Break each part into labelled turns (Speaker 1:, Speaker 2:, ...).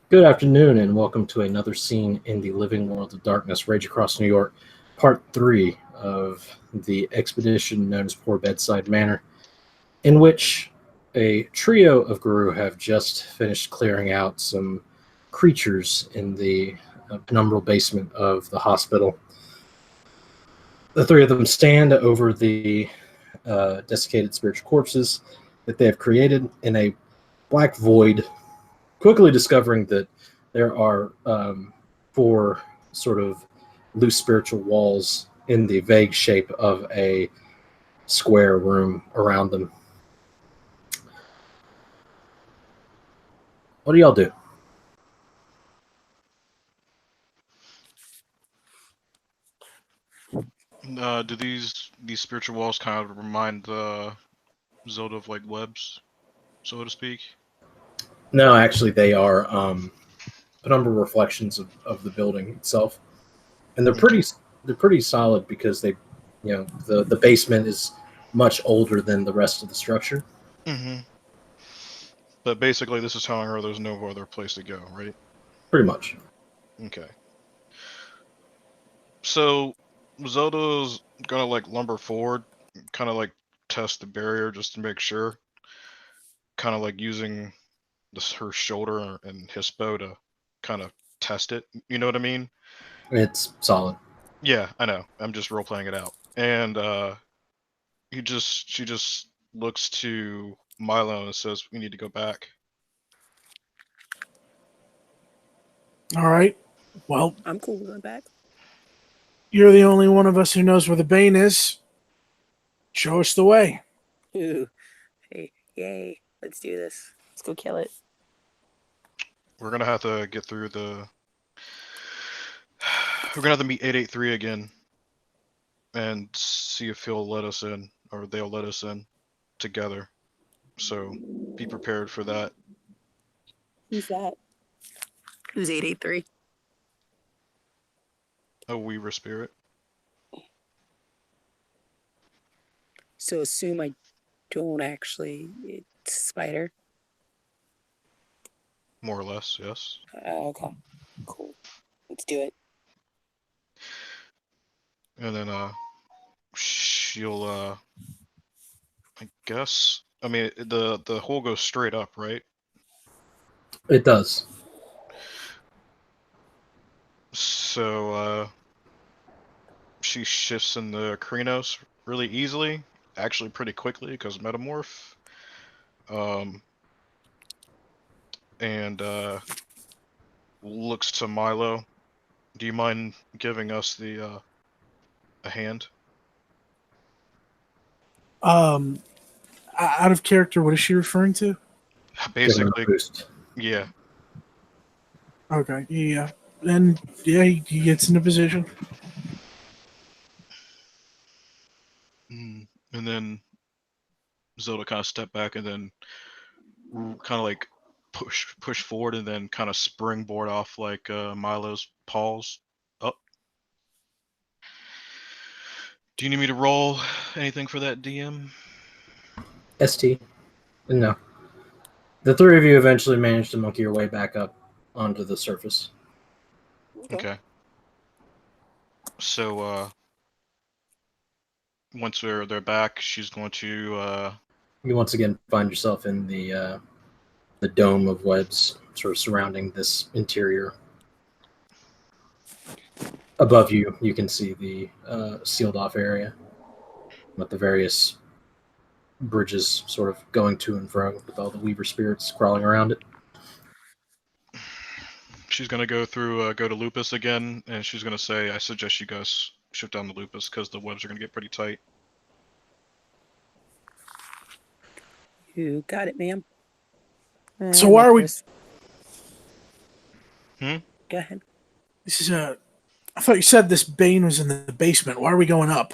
Speaker 1: Good afternoon, and welcome to another scene in the living world of darkness, Rage Across New York, part three of the expedition known as Poor Bedside Manor, in which a trio of Guru have just finished clearing out some creatures in the penumbral basement of the hospital. The three of them stand over the desiccated spiritual corpses that they have created in a black void, quickly discovering that there are four sort of loose spiritual walls in the vague shape of a square room around them. What do y'all do?
Speaker 2: Do these spiritual walls kind of remind Zelda of like webs, so to speak?
Speaker 1: No, actually, they are penumbral reflections of the building itself, and
Speaker 2: Okay.
Speaker 1: they're pretty solid because the basement is much older than the rest of the structure.
Speaker 2: Mm-hmm. But basically, this is telling her there's no other place to go, right?
Speaker 1: Pretty much.
Speaker 2: Okay. So Zelda's gonna like lumber forward, kind of like test the barrier just to make sure, kind of like using her shoulder and his bow to kind of test it. You know what I mean?
Speaker 1: It's solid.
Speaker 2: Yeah, I know. I'm just role playing it out. And she just looks to Milo and says, "We need to go back."
Speaker 3: All right. Well,
Speaker 4: I'm cool with going back.
Speaker 3: you're the only one of us who knows where the Bane is. Show us the way.
Speaker 4: Ooh, hey, yay! Let's do this. Let's go kill it.
Speaker 2: We're gonna have to get through the. We're gonna have to meet 883 again and see if he'll let us in or they'll let us in together. So be prepared for that.
Speaker 4: Who's that? Who's 883?
Speaker 2: A Weaver spirit,
Speaker 4: So assume I don't actually. It's Spider.
Speaker 2: more or less, yes.
Speaker 4: Okay, cool. Let's do it.
Speaker 2: And then she'll I guess I mean the hole goes straight up, right?
Speaker 1: It does.
Speaker 2: So she shifts in the Krynos really easily, actually pretty quickly because metamorph. Um, and looks to Milo. Do you mind giving us the a hand?
Speaker 3: Um, Out of character, what is she referring to?
Speaker 1: Giving them a
Speaker 2: Basically,
Speaker 1: boost.
Speaker 2: yeah.
Speaker 3: Okay, yeah. And yeah, he gets into position.
Speaker 2: And then Zelda kind of step back and then kind of like push forward and then kind of springboard off like Milo's paws up. Do you need me to roll anything for that, DM?
Speaker 1: ST. No. The three of you eventually manage to monkey your way back up onto the surface.
Speaker 2: Okay. So once they're back, she's going to
Speaker 1: You once again find yourself in the dome of webs sort of surrounding this interior. Above you, you can see the sealed off area with the various bridges sort of going to and fro with all the Weaver spirits crawling around it.
Speaker 2: she's gonna go to Lupus again, and she's gonna say, "I suggest you guys shift down the Lupus because the webs are gonna get pretty tight."
Speaker 4: You got it, ma'am.
Speaker 3: So why are we?
Speaker 4: Chris.
Speaker 2: Hmm.
Speaker 4: Go ahead.
Speaker 3: This is a. I thought you said this Bane was in the basement. Why are we going up?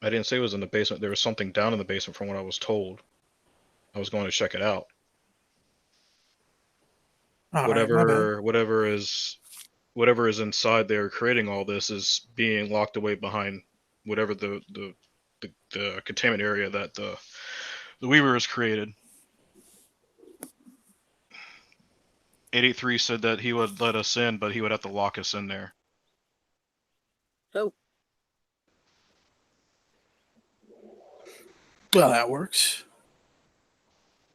Speaker 2: I didn't say it was in the basement. There was something down in the basement from what I was told. I was going to check it out.
Speaker 3: All right, my bad.
Speaker 2: Whatever is inside there creating all this is being locked away behind whatever the containment area that the Weaver has created. 883 said that he would let us in, but he would have to lock us in there.
Speaker 4: Oh,
Speaker 3: Well, that works.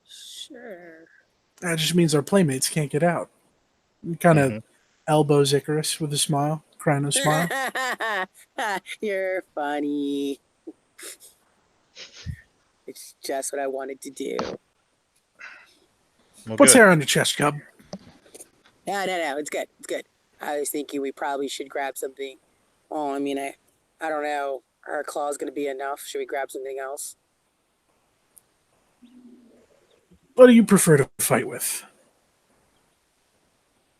Speaker 4: sure.
Speaker 3: That just means our playmates can't get out. He kind of
Speaker 2: Mhm.
Speaker 3: elbows Icarus with a smile, crying a smile.
Speaker 4: You're funny. It's just what I wanted to do.
Speaker 2: Well,
Speaker 3: What's
Speaker 2: good.
Speaker 3: hair on your chest, Cub?
Speaker 4: No. It's good. It's good. I was thinking we probably should grab something. Oh, I mean, I don't know. Our claw's gonna be enough. Should we grab something else?
Speaker 3: What do you prefer to fight with?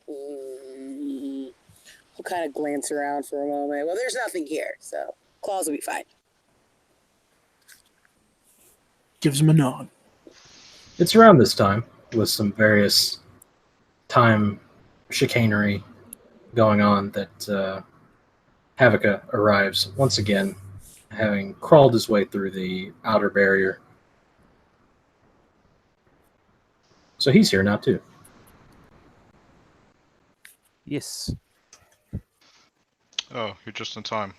Speaker 4: Mm, we'll kind of glance around for a moment. Well, there's nothing here, so claws will be fine.
Speaker 3: Gives him a nod.
Speaker 1: It's around this time, with some various time chicanery going on, that Havika arrives once again, having crawled his way through the outer barrier. So he's here now too.
Speaker 5: Yes.
Speaker 2: Oh, you're just in time.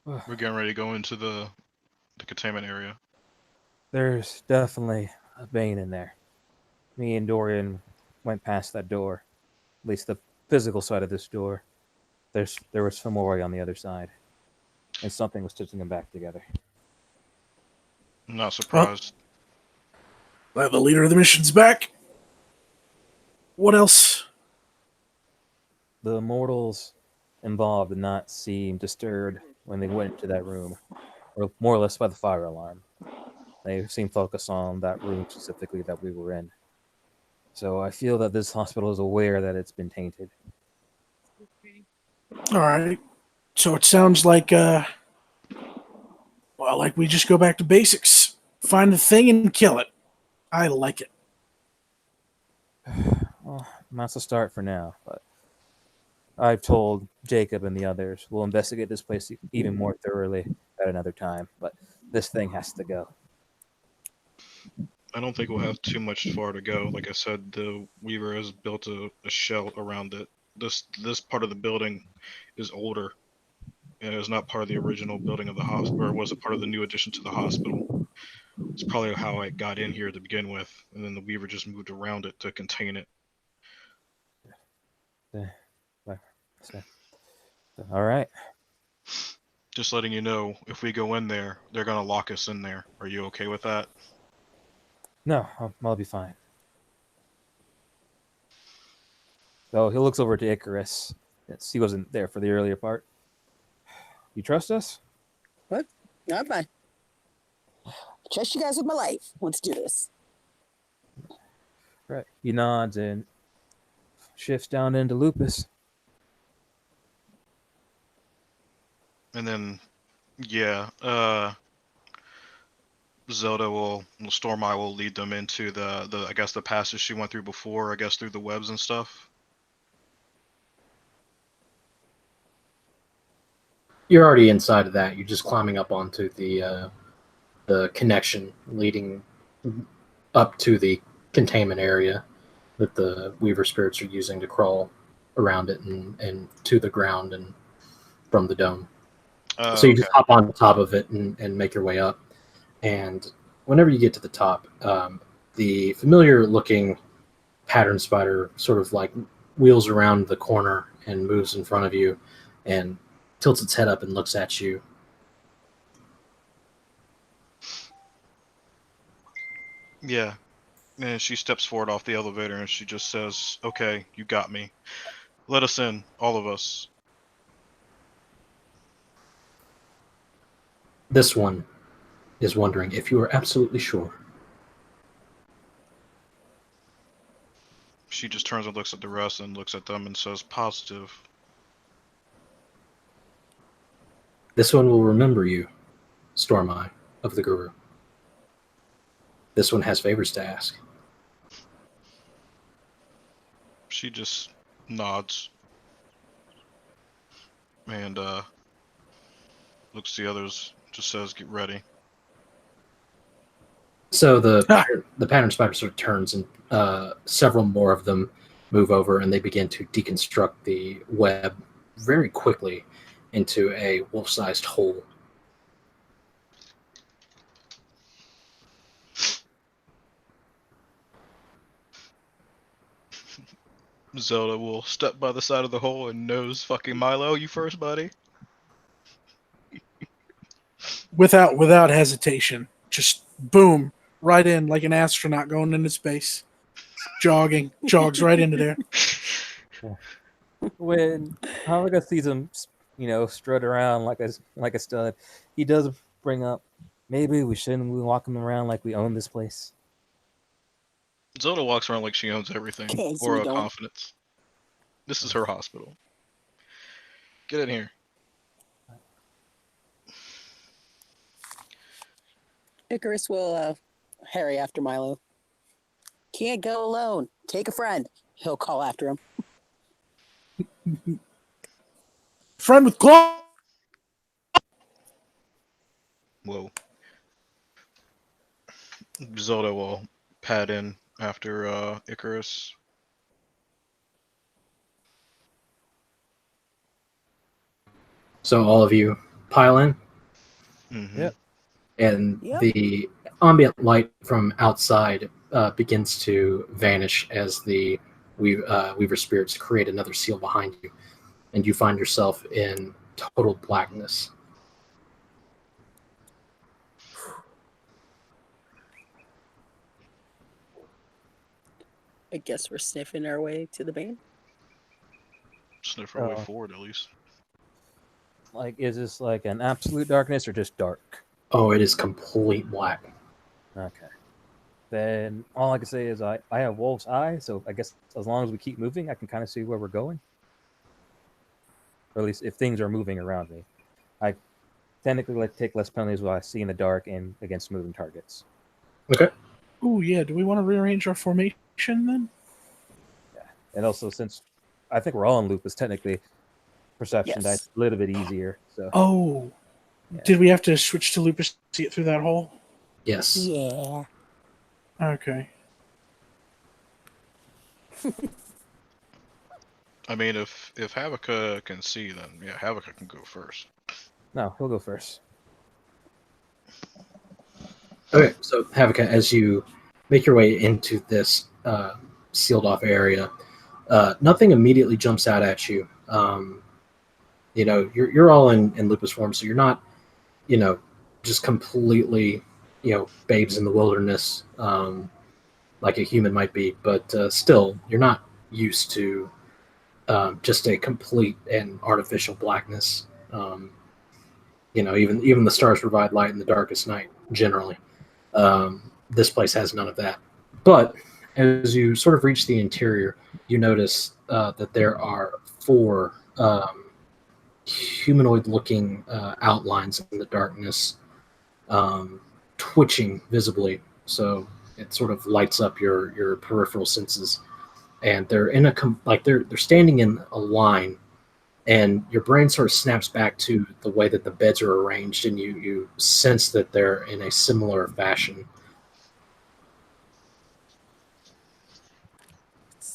Speaker 2: We're getting ready to go into the containment area.
Speaker 5: There's definitely a Bane in there. Me and Dorian went past that door. At least the physical side of this door. There was Fomori on the other side. And something was stitching them back together.
Speaker 2: I'm not surprised.
Speaker 3: Glad the leader of the mission's back. What else?
Speaker 5: The immortals involved did not seem disturbed when they went into that room, or more or less by the fire alarm. They seemed focused on that room specifically that we were in. So I feel that this hospital is aware that it's been tainted.
Speaker 3: All right. So it sounds like, like we just go back to basics. Find the thing and kill it. I like it.
Speaker 5: Well, that's a start for now, but I've told Jacob and the others we'll investigate this place even more thoroughly at another time, but this thing has to go.
Speaker 2: I don't think we'll have too much far to go. Like I said, the Weaver has built a shell around it. This part of the building is older, and it was not part of the original building of the hospital, or was it part of the new addition to the hospital? It's probably how I got in here to begin with, and then the Weaver just moved around it to contain it.
Speaker 5: All right.
Speaker 2: Just letting you know, if we go in there, they're gonna lock us in there. Are you okay with that?
Speaker 5: No, I'll be fine. So he looks over to Icarus. Yes, he wasn't there for the earlier part. You trust us?
Speaker 4: What? No, I'm fine. I trust you guys with my life. Let's do this.
Speaker 5: Right. He nods and shifts down into Lupus.
Speaker 2: And then, yeah, Zelda Stormeye will lead them into the I guess the passage she went through before, I guess through the webs and stuff.
Speaker 1: You're already inside of that. You're just climbing up onto the connection leading up to the containment area that the Weaver spirits are using to crawl around it and to the ground and from the dome. So you
Speaker 2: Okay.
Speaker 1: just hop on top of it and make your way up. And whenever you get to the top, the familiar-looking pattern spider sort of like wheels around the corner and moves in front of you and tilts its head up and looks at you.
Speaker 2: Yeah. And she steps forward off the elevator and she just says, "Okay, you got me. Let us in, all of us."
Speaker 1: This one is wondering if you are absolutely sure.
Speaker 2: She just turns and looks at the rest and looks at them and says, "Positive."
Speaker 1: This one will remember you, Stormeye of the Guru. This one has favors to ask.
Speaker 2: She just nods and looks at the others, just says, "Get ready."
Speaker 1: So the pattern spider sort of turns, and several more of them move over, and they begin to deconstruct the web very quickly into a wolf-sized hole.
Speaker 2: Zelda will step by the side of the hole and nose fucking Milo. You first, buddy.
Speaker 3: Without hesitation, just boom, right in like an astronaut going into space, jogs right into there.
Speaker 5: When Havika sees him, strut around like a stud, he does bring up, maybe we shouldn't be walking around like we own this place.
Speaker 2: Zelda walks around like she owns everything.
Speaker 4: Okay, so
Speaker 2: or
Speaker 4: we
Speaker 2: a
Speaker 4: don't.
Speaker 2: confidence. This is her hospital. Get in here.
Speaker 4: Icarus will hurry after Milo. Can't go alone. Take a friend. He'll call after him.
Speaker 3: Friend with claw.
Speaker 2: Whoa. Zelda will pad in after Icarus.
Speaker 1: So all of you pile in,
Speaker 2: Mm-hmm.
Speaker 5: Yep.
Speaker 1: and
Speaker 4: Yep.
Speaker 1: the ambient light from outside begins to vanish as the Weaver spirits create another seal behind you, and you find yourself in total blackness.
Speaker 4: I guess we're sniffing our way to the band.
Speaker 2: Sniff our way forward, at least.
Speaker 5: Like, is this like an absolute darkness or just dark?
Speaker 1: Oh, it is complete black.
Speaker 5: Okay. Then all I can say is I have wolf's eye, so I guess as long as we keep moving, I can kind of see where we're going. Or at least if things are moving around me. I technically take less penalties while I see in the dark and against moving targets.
Speaker 1: Okay.
Speaker 3: Oh yeah, do we want to rearrange our formation then?
Speaker 5: Yeah. And also, since I think we're all in lupus, technically perception
Speaker 4: Yes.
Speaker 5: dice a little bit easier. So
Speaker 3: Oh,
Speaker 5: Yeah.
Speaker 3: did we have to switch to lupus to see it through that hole?
Speaker 1: Yes.
Speaker 4: Yeah.
Speaker 3: Okay.
Speaker 2: I mean, if Havika can see, then yeah, Havika can go first.
Speaker 5: no, he'll go first.
Speaker 1: Okay, so Havika, as you make your way into this sealed off area, nothing immediately jumps out at you. You're all in lupus form, so you're not, just completely, babes in the wilderness, like a human might be. But still, you're not used to just a complete and artificial blackness. Even the stars provide light in the darkest night, generally. This place has none of that. But as you sort of reach the interior, you notice that there are four humanoid-looking outlines in the darkness, twitching visibly. So it sort of lights up your peripheral senses, and they're in they're standing in a line. And your brain sort of snaps back to the way that the beds are arranged, and you sense that they're in a similar fashion.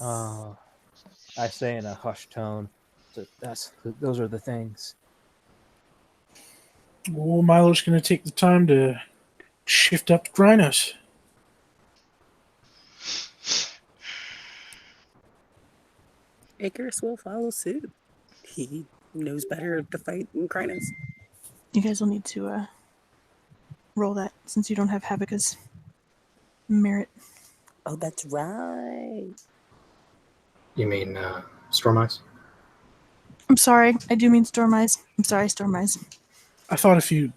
Speaker 5: I say in a hushed tone, those are the things.
Speaker 3: Well, Milo's going to take the time to shift up to Grinos.
Speaker 4: Icarus will follow suit. He knows better to fight than Krynos.
Speaker 6: You guys will need to roll that since you don't have Havika's merit.
Speaker 4: Oh, that's right.
Speaker 1: You mean Storm Eyes?
Speaker 6: I'm sorry, I do mean Storm Eyes. I'm sorry, Storm Eyes.
Speaker 3: I thought if you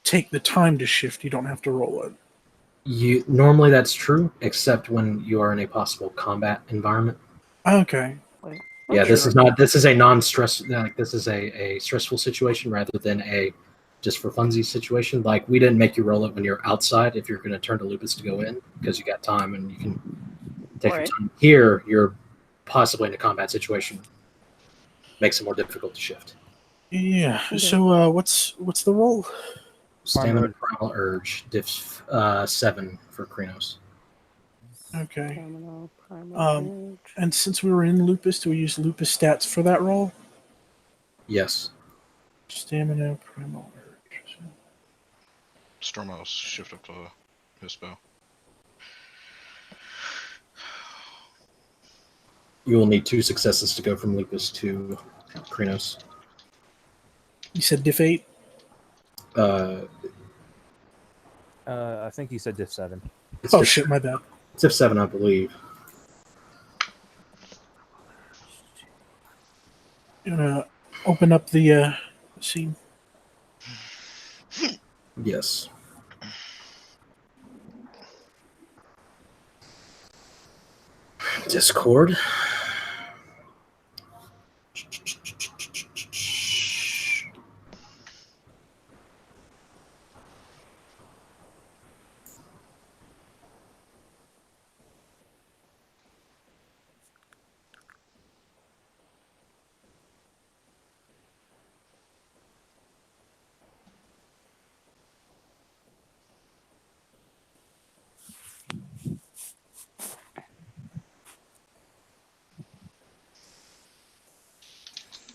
Speaker 3: take the time to shift, you don't have to roll it.
Speaker 1: Normally that's true, except when you are in a possible combat environment.
Speaker 3: Okay.
Speaker 1: Yeah, this is a non-stress, like this is a stressful situation rather than a just for funsies situation. Like, we didn't make you roll it when you're outside if you're going to turn to lupus to go in, because you got time and you can take your time. Here, you're possibly in a combat situation. Makes it more difficult to shift.
Speaker 3: Yeah. So what's the roll?
Speaker 1: Stamina Primal Urge, diff 7 for Krenos.
Speaker 3: Okay.
Speaker 4: Terminal, primal urge.
Speaker 3: And since we were in Lupus, do we use Lupus stats for that roll?
Speaker 1: Yes.
Speaker 3: Stamina, Primal Urge.
Speaker 2: Stormhouse, shift up to Hispo.
Speaker 1: You will need 2 successes to go from Lupus to Krenos.
Speaker 3: You said diff 8?
Speaker 5: I think you said diff 7.
Speaker 1: It's
Speaker 3: Oh,
Speaker 1: diff,
Speaker 3: shit, my bad.
Speaker 1: It's diff 7, I believe.
Speaker 3: You gonna open up the scene?
Speaker 1: Yes. Discord.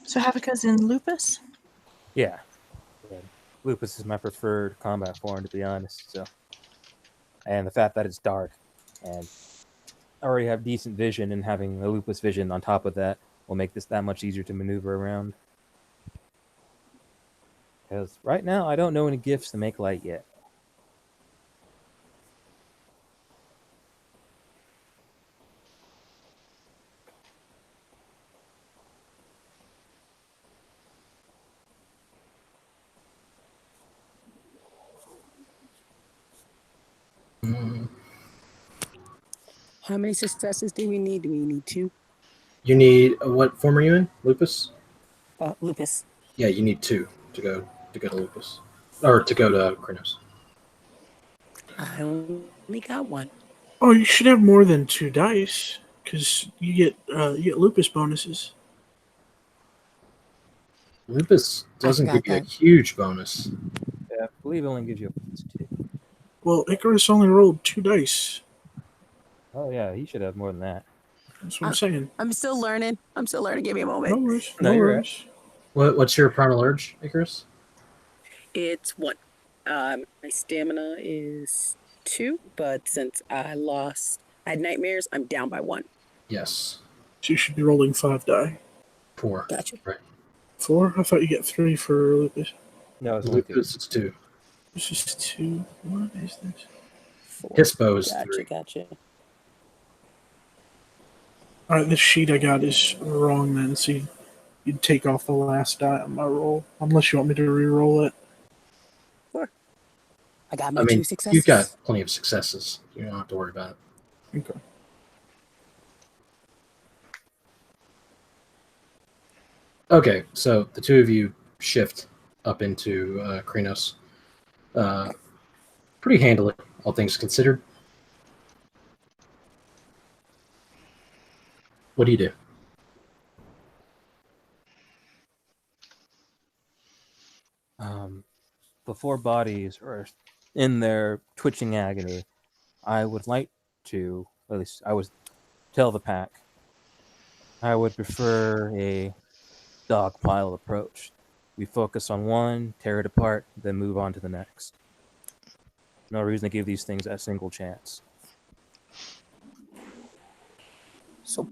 Speaker 6: So Havika's in Lupus?
Speaker 5: Yeah. Lupus is my preferred combat form, to be honest. So, and the fact that it's dark, and I already have decent vision, and having the Lupus vision on top of that will make this that much easier to maneuver around. Because right now, I don't know any gifts to make light yet.
Speaker 4: How many successes do we need? Do we need 2?
Speaker 1: You need what form are you in? Lupus?
Speaker 4: Lupus.
Speaker 1: Yeah, you need 2 to go to Lupus, or to go to Krenos.
Speaker 4: I only got 1.
Speaker 3: Oh, you should have more than 2 dice, because you get Lupus bonuses.
Speaker 1: Lupus doesn't give
Speaker 4: forgot
Speaker 1: you a
Speaker 4: that.
Speaker 1: huge bonus.
Speaker 5: Yeah, I believe it only gives you a +2.
Speaker 3: Well, Icarus only rolled 2 dice.
Speaker 5: Oh yeah, he should have more than that.
Speaker 3: That's what I'm saying.
Speaker 4: I'm still learning. Give me a moment.
Speaker 3: No worries.
Speaker 5: No,
Speaker 3: No
Speaker 5: you're
Speaker 3: worries.
Speaker 1: What's your Primal Urge, Icarus?
Speaker 4: It's 1. My stamina is 2, but since I had nightmares, I'm down by 1.
Speaker 1: Yes.
Speaker 3: So you should be rolling 5 die.
Speaker 1: 4.
Speaker 4: Gotcha.
Speaker 1: Right.
Speaker 3: 4? I thought you get 3 for Lupus.
Speaker 5: No, it's only 2.
Speaker 1: Lupus is 2.
Speaker 3: This is 2. What is this?
Speaker 4: 4.
Speaker 1: Hispo is
Speaker 4: Gotcha,
Speaker 1: 3.
Speaker 4: gotcha.
Speaker 3: Alright, this sheet I got is wrong then, so you'd take off the last die on my roll. Unless you want me to re-roll it.
Speaker 4: 4. I got my
Speaker 1: I mean,
Speaker 4: 2 successes.
Speaker 1: you've got plenty of successes. You don't have to worry about it.
Speaker 3: Okay.
Speaker 1: Okay, so the 2 of you shift up into Krenos. Pretty handily, all things considered. What do you do?
Speaker 5: Before bodies are in their twitching agony, I would like to, at least I would tell the pack, I would prefer a dogpile approach. We focus on one, tear it apart, then move on to the next. No reason to give these things a single chance.
Speaker 4: So,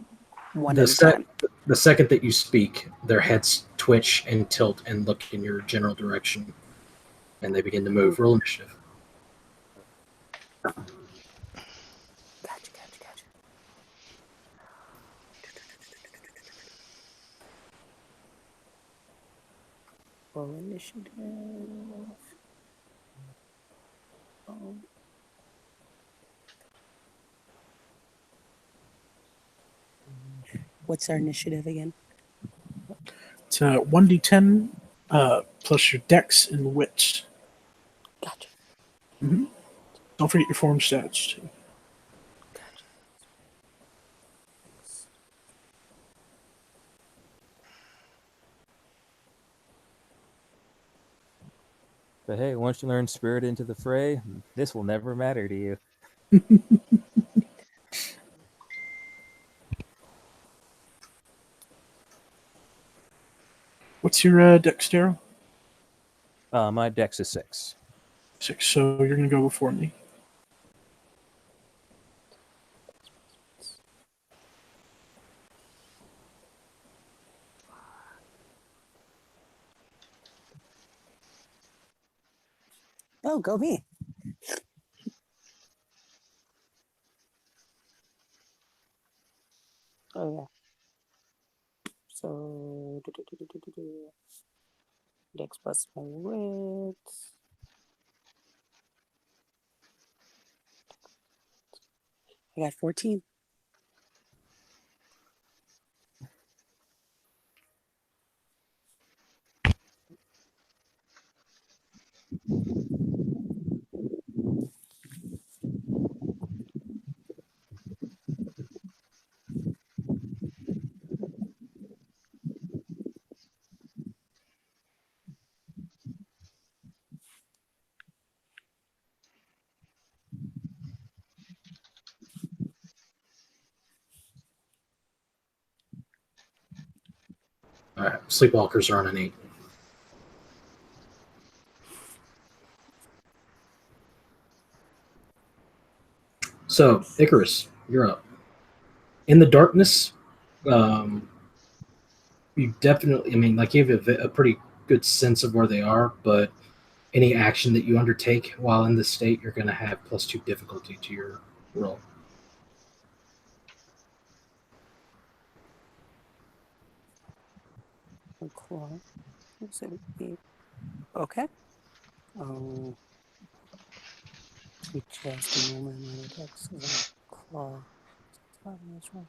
Speaker 4: 1
Speaker 1: The,
Speaker 4: at a time.
Speaker 1: the second that you speak, their heads twitch and tilt and look in your general direction, and they begin to move. Roll initiative.
Speaker 4: Gotcha. Roll initiative. What's our initiative again?
Speaker 3: It's 1d10 plus your dex and wits.
Speaker 4: Gotcha.
Speaker 3: Don't forget your form stats, too.
Speaker 4: Gotcha.
Speaker 5: But hey, once you learn spirit into the fray, this will never matter to you.
Speaker 3: What's your dexterity?
Speaker 5: My dex is 6.
Speaker 3: 6. So you're gonna go before me.
Speaker 4: Oh, go me. Oh yeah. So dex plus my wit. I got 14.
Speaker 1: All right, Sleepwalkers are on an 8. So, Icarus, you're up. In the darkness, you definitely, I mean, like, you have a pretty good sense of where they are, but any action that you undertake while in this state, you're going to have +2 difficulty to your roll.
Speaker 4: Claw. Okay. We just a moment. My dex is a claw. 5 minutes, 4.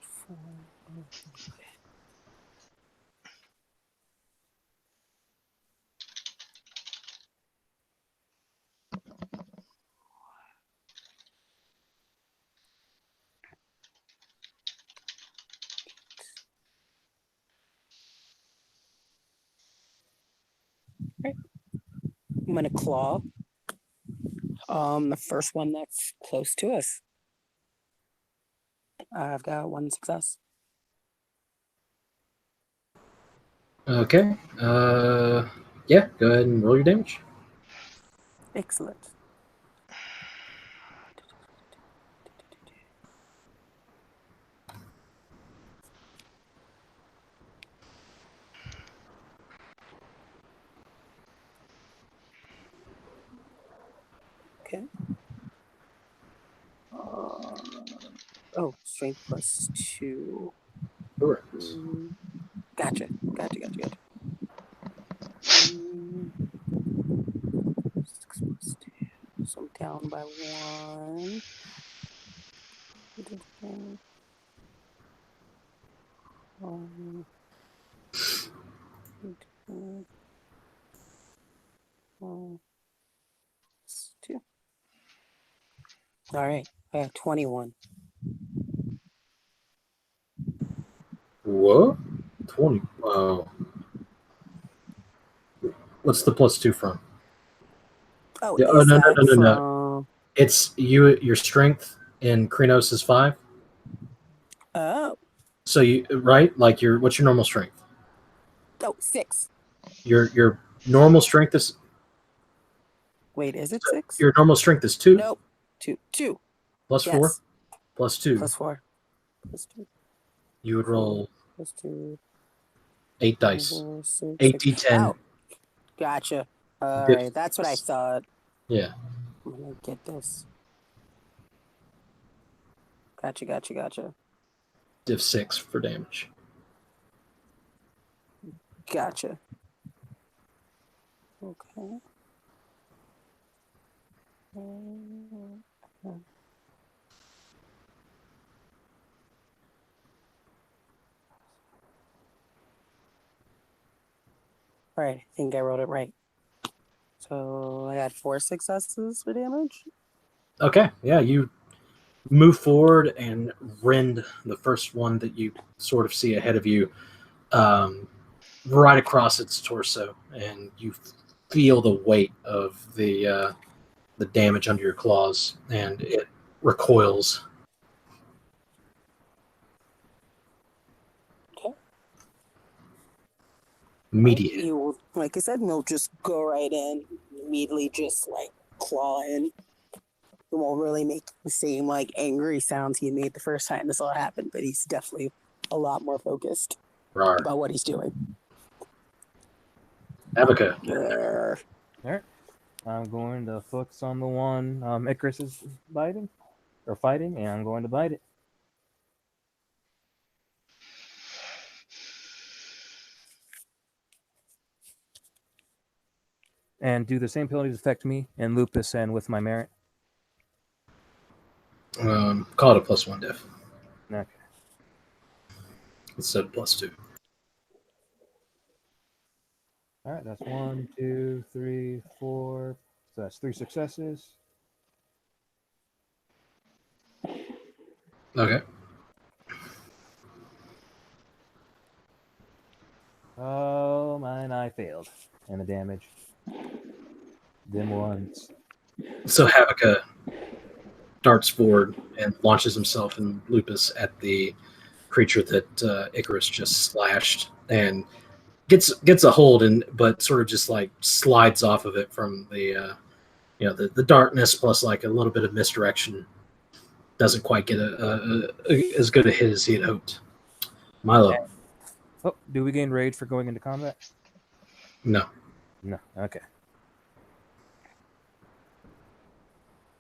Speaker 4: Right. I'm gonna claw. The first one that's close to us. I've got 1 success.
Speaker 1: Okay. Yeah, go ahead and roll your damage.
Speaker 4: Excellent. Okay. Oh, strength +2.
Speaker 1: Correct.
Speaker 4: Gotcha. Mm, 6 + 2. So I'm down by 1. Two. All right. I have 21.
Speaker 1: What? 20. Wow. What's the +2 from?
Speaker 4: Oh,
Speaker 1: Yeah, oh,
Speaker 4: is
Speaker 1: no.
Speaker 4: that
Speaker 1: No. It's your strength in Krenos is 5.
Speaker 4: Oh,
Speaker 1: So you right? Like what's your normal strength?
Speaker 4: 6.
Speaker 1: Your normal strength is
Speaker 4: Wait, is it 6?
Speaker 1: your normal strength is 2
Speaker 4: Nope. 2. 2.
Speaker 1: plus 4
Speaker 4: Yes.
Speaker 1: plus 2.
Speaker 4: +4. +2.
Speaker 1: You would roll
Speaker 4: +2.
Speaker 1: 8 dice.
Speaker 4: 4, 6,
Speaker 1: 8
Speaker 4: 6.
Speaker 1: d10.
Speaker 4: Oh, gotcha. All
Speaker 1: Diff
Speaker 4: right. That's what I
Speaker 1: 6.
Speaker 4: thought.
Speaker 1: Yeah.
Speaker 4: I'm going to get this. Gotcha.
Speaker 1: Div 6 for damage.
Speaker 4: Gotcha. Okay. All right, I think I wrote it right. So I got 4 successes for damage.
Speaker 1: Okay. Yeah, you move forward and rend the first one that you sort of see ahead of you, right across its torso, and you feel the weight of the damage under your claws, and it recoils.
Speaker 4: Okay.
Speaker 1: Immediate.
Speaker 4: You, like I said, we'll just go right in, immediately just like claw in. It won't really make the same like angry sounds he made the first time this all happened, but he's definitely a lot more focused
Speaker 1: Rar.
Speaker 4: about what he's doing.
Speaker 1: Havika.
Speaker 4: Grr.
Speaker 5: Alright. I'm going to focus on the one Icarus is biting or fighting, and I'm going to bite it. And do the same penalties affect me and Lupus and with my merit?
Speaker 1: Call it a +1 diff
Speaker 5: Okay.
Speaker 1: instead of +2.
Speaker 5: Alright, that's 1, 2, 3, 4. So that's 3 successes.
Speaker 1: Okay.
Speaker 5: Oh, mine, I failed. And the damage. Them ones.
Speaker 1: So Havika darts forward and launches himself and Lupus at the creature that Icarus just slashed, and gets a hold, but sort of just like slides off of it from the darkness plus like a little bit of misdirection. Doesn't quite get as good a hit as he had hoped. Milo.
Speaker 5: Oh, do we gain rage for going into combat?
Speaker 1: No.
Speaker 5: No. Okay.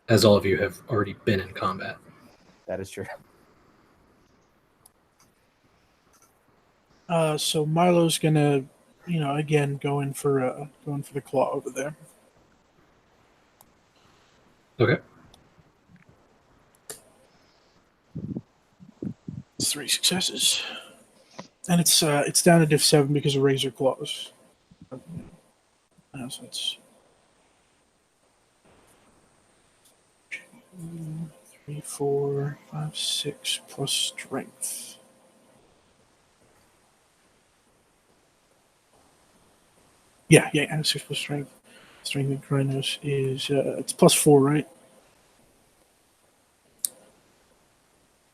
Speaker 1: As all of you have already been in combat.
Speaker 5: That is true.
Speaker 3: So Milo's gonna, again going for the claw over there.
Speaker 1: Okay.
Speaker 3: It's 3 successes, and it's down to diff 7 because of razor claws. So it's 2, 3, 4, 5, 6 plus strength. Yeah, 6 plus strength. Strength in Krynos is it's +4, right?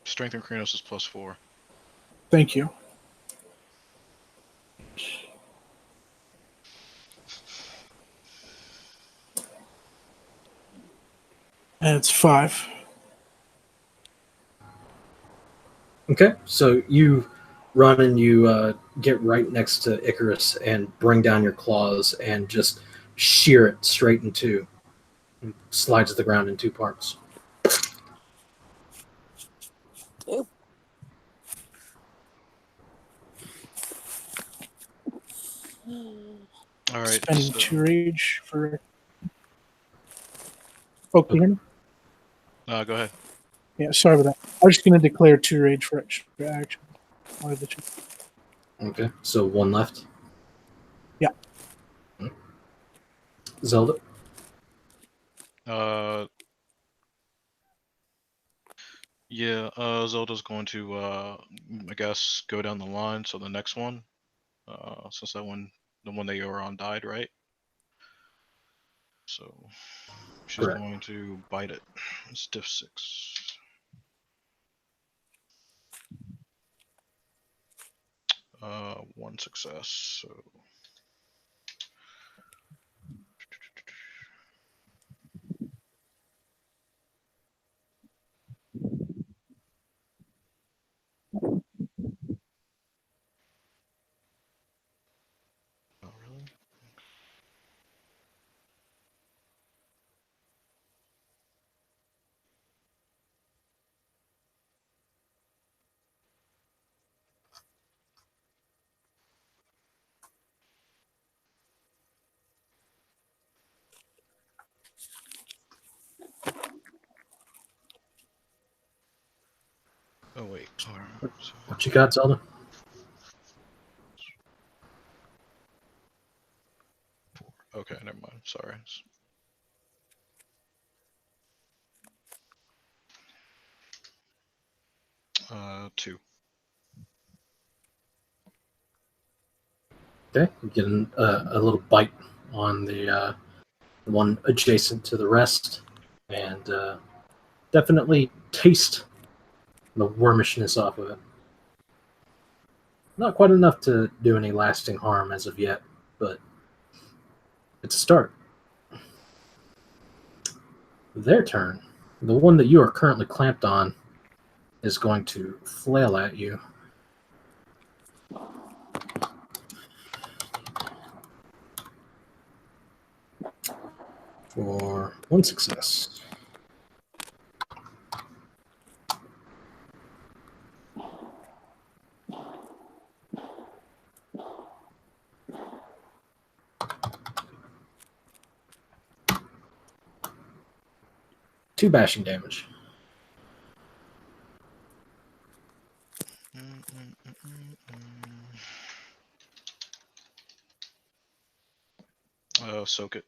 Speaker 2: Strength in Kranos is +4.
Speaker 3: Thank you. And it's 5.
Speaker 1: Okay. So you run and you get right next to Icarus and bring down your claws and just shear it straight in two. It slides to the ground in 2 parts.
Speaker 4: Ew.
Speaker 2: All right.
Speaker 3: Spending
Speaker 2: So,
Speaker 3: 2 rage for. Oh, can you hear me?
Speaker 2: go ahead.
Speaker 3: Yeah, sorry about that. I was just going to declare 2 rage for extra action. One of the 2.
Speaker 1: Okay. So 1 left.
Speaker 3: Yeah.
Speaker 1: Zelda.
Speaker 2: Yeah. Zelda's going to, I guess, go down the line. So the next one, since the one that you were on died, right? So she's
Speaker 1: Correct.
Speaker 2: going to bite it. It's diff 6. 1 success. So. Oh, really? Oh, wait. All right. So,
Speaker 1: What you got, Zelda?
Speaker 2: 4. Okay, never mind. Sorry. 2.
Speaker 1: Okay. You get a little bite on the one adjacent to the rest, and definitely taste the wormishness off of it. Not quite enough to do any lasting harm as of yet, but it's a start. Their turn. The one that you are currently clamped on is going to flail at you. For 1 success. Two bashing damage.
Speaker 2: Soak it.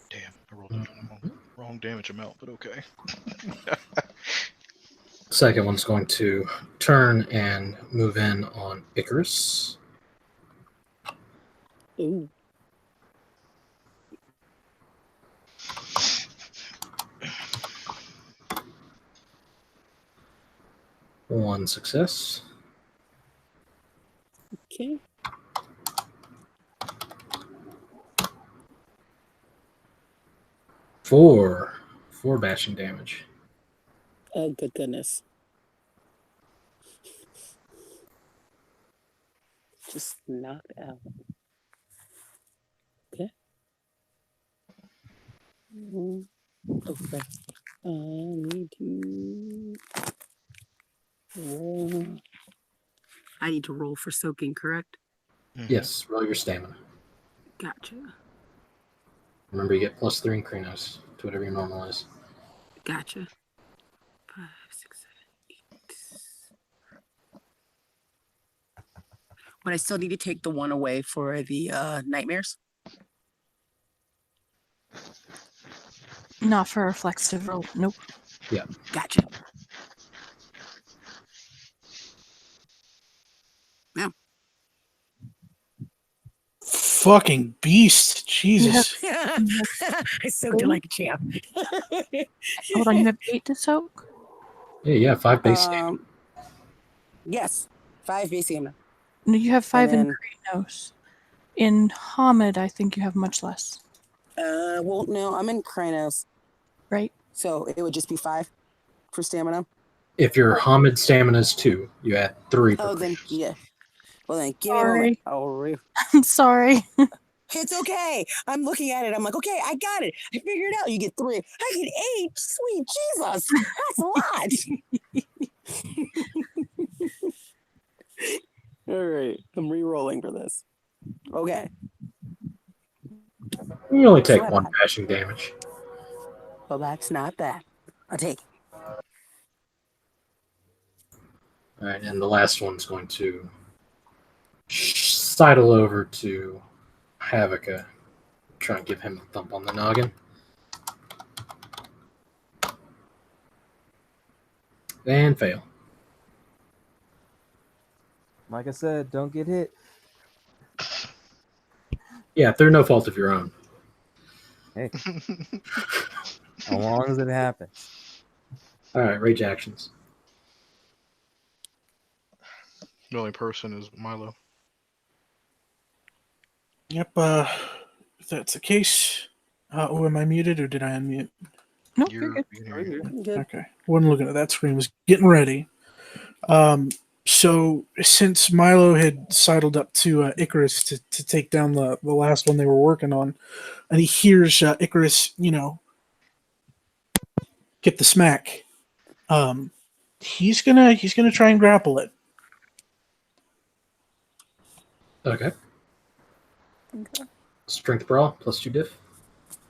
Speaker 2: Damn, I rolled the wrong damage amount, but okay.
Speaker 1: Second one's going to turn and move in on Icarus.
Speaker 4: Ooh.
Speaker 1: One success.
Speaker 4: Okay.
Speaker 1: Four bashing damage.
Speaker 4: Oh, good goodness. Just knocked out. Okay. Okay. I need to roll. I need to roll for soaking, correct?
Speaker 1: Yes, roll your stamina.
Speaker 4: Gotcha.
Speaker 1: Remember, you get +3 in Krinos to whatever your normal is.
Speaker 4: Gotcha. 5, 6, 7, 8. But I still need to take the one away for the nightmares.
Speaker 6: Not for a reflexive roll. Nope.
Speaker 1: Yeah.
Speaker 4: Gotcha. Yeah.
Speaker 3: Fucking beast. Jesus.
Speaker 4: I soaked it like a champ.
Speaker 6: Hold on, you have 8 to soak?
Speaker 1: Yeah, 5 base stamina.
Speaker 4: Yes. 5 base stamina.
Speaker 6: No, you have 5 in
Speaker 4: then-
Speaker 6: Kratos. In Hamid, I think you have much less.
Speaker 4: Well, no, I'm in Krynos,
Speaker 6: Right?
Speaker 4: so it would just be 5 for stamina.
Speaker 1: If your Hamid stamina is 2, you add 3 per
Speaker 4: Oh, then
Speaker 1: Krinos.
Speaker 4: yeah. Well, then give me a moment.
Speaker 6: I'm sorry.
Speaker 4: It's okay. I'm looking at it. I'm like, okay, I got it. I figured it out. You get 3. I get 8. Sweet Jesus, that's a lot. All right, I'm re-rolling for this. Okay.
Speaker 1: You only take
Speaker 4: So
Speaker 1: 1
Speaker 4: bad.
Speaker 1: bashing damage.
Speaker 4: Well, that's not bad. I'll take it.
Speaker 1: All right, and the last one's going to sidle over to Havika. Try and give him a thump on the noggin. And fail.
Speaker 5: Like I said, don't get hit.
Speaker 1: Yeah, through no fault of your own.
Speaker 5: Hey, as long as it happens.
Speaker 1: All right, rage actions.
Speaker 2: The only person is Milo.
Speaker 3: Yep. If that's the case, oh, am I muted or did I unmute?
Speaker 6: Nope, you're good.
Speaker 4: Good.
Speaker 3: Okay. Wasn't looking at that screen. Was getting ready. So since Milo had sidled up to Icarus to take down the last one they were working on, and he hears Icarus, get the smack. He's gonna try and grapple it.
Speaker 1: Okay. Strength brawl +2 diff.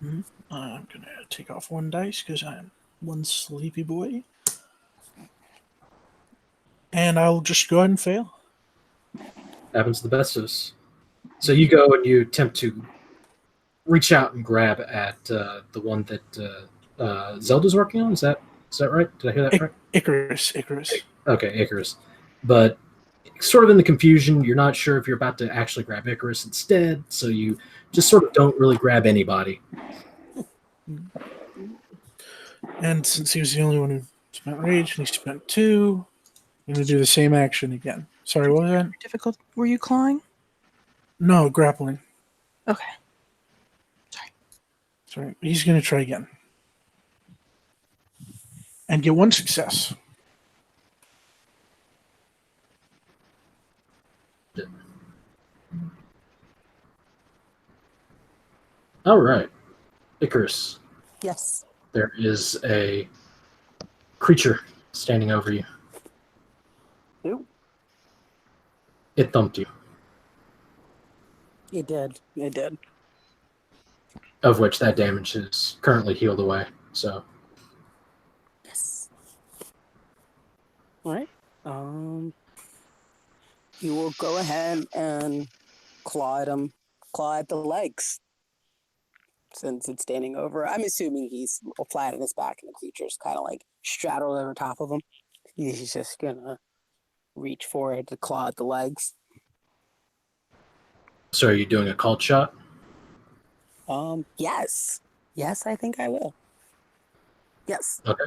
Speaker 3: I'm gonna take off 1 dice because I'm one sleepy boy, and I'll just go ahead and fail.
Speaker 1: Happens to the best of us. So you go and you attempt to reach out and grab at the one that Zelda's working on. Is that right? Did I hear that right?
Speaker 3: Icarus.
Speaker 1: Okay, Icarus. But sort of in the confusion, you're not sure if you're about to actually grab Icarus instead, so you just sort of don't really grab anybody.
Speaker 3: And since he was the only one who spent rage, and he spent 2, I'm going to do the same action again. Sorry, what was that?
Speaker 6: Difficult. Were you clawing?
Speaker 3: No, grappling.
Speaker 6: Okay.
Speaker 3: Sorry, he's going to try again. And get 1 success.
Speaker 1: All right, Icarus.
Speaker 4: Yes.
Speaker 1: There is a creature standing over you.
Speaker 4: Ooh,
Speaker 1: It thumped you,
Speaker 4: it did. It did.
Speaker 1: of which that damage is currently healed away. So,
Speaker 4: Yes. All right. You will go ahead and claw at him. Claw at the legs. Since it's standing over, I'm assuming he's flat on his back and the creature's kind of like straddled over top of him. He's just gonna reach for it to claw at the legs.
Speaker 1: so are you doing a called shot?
Speaker 4: Yes. Yes, I think I will. Yes.
Speaker 1: Okay.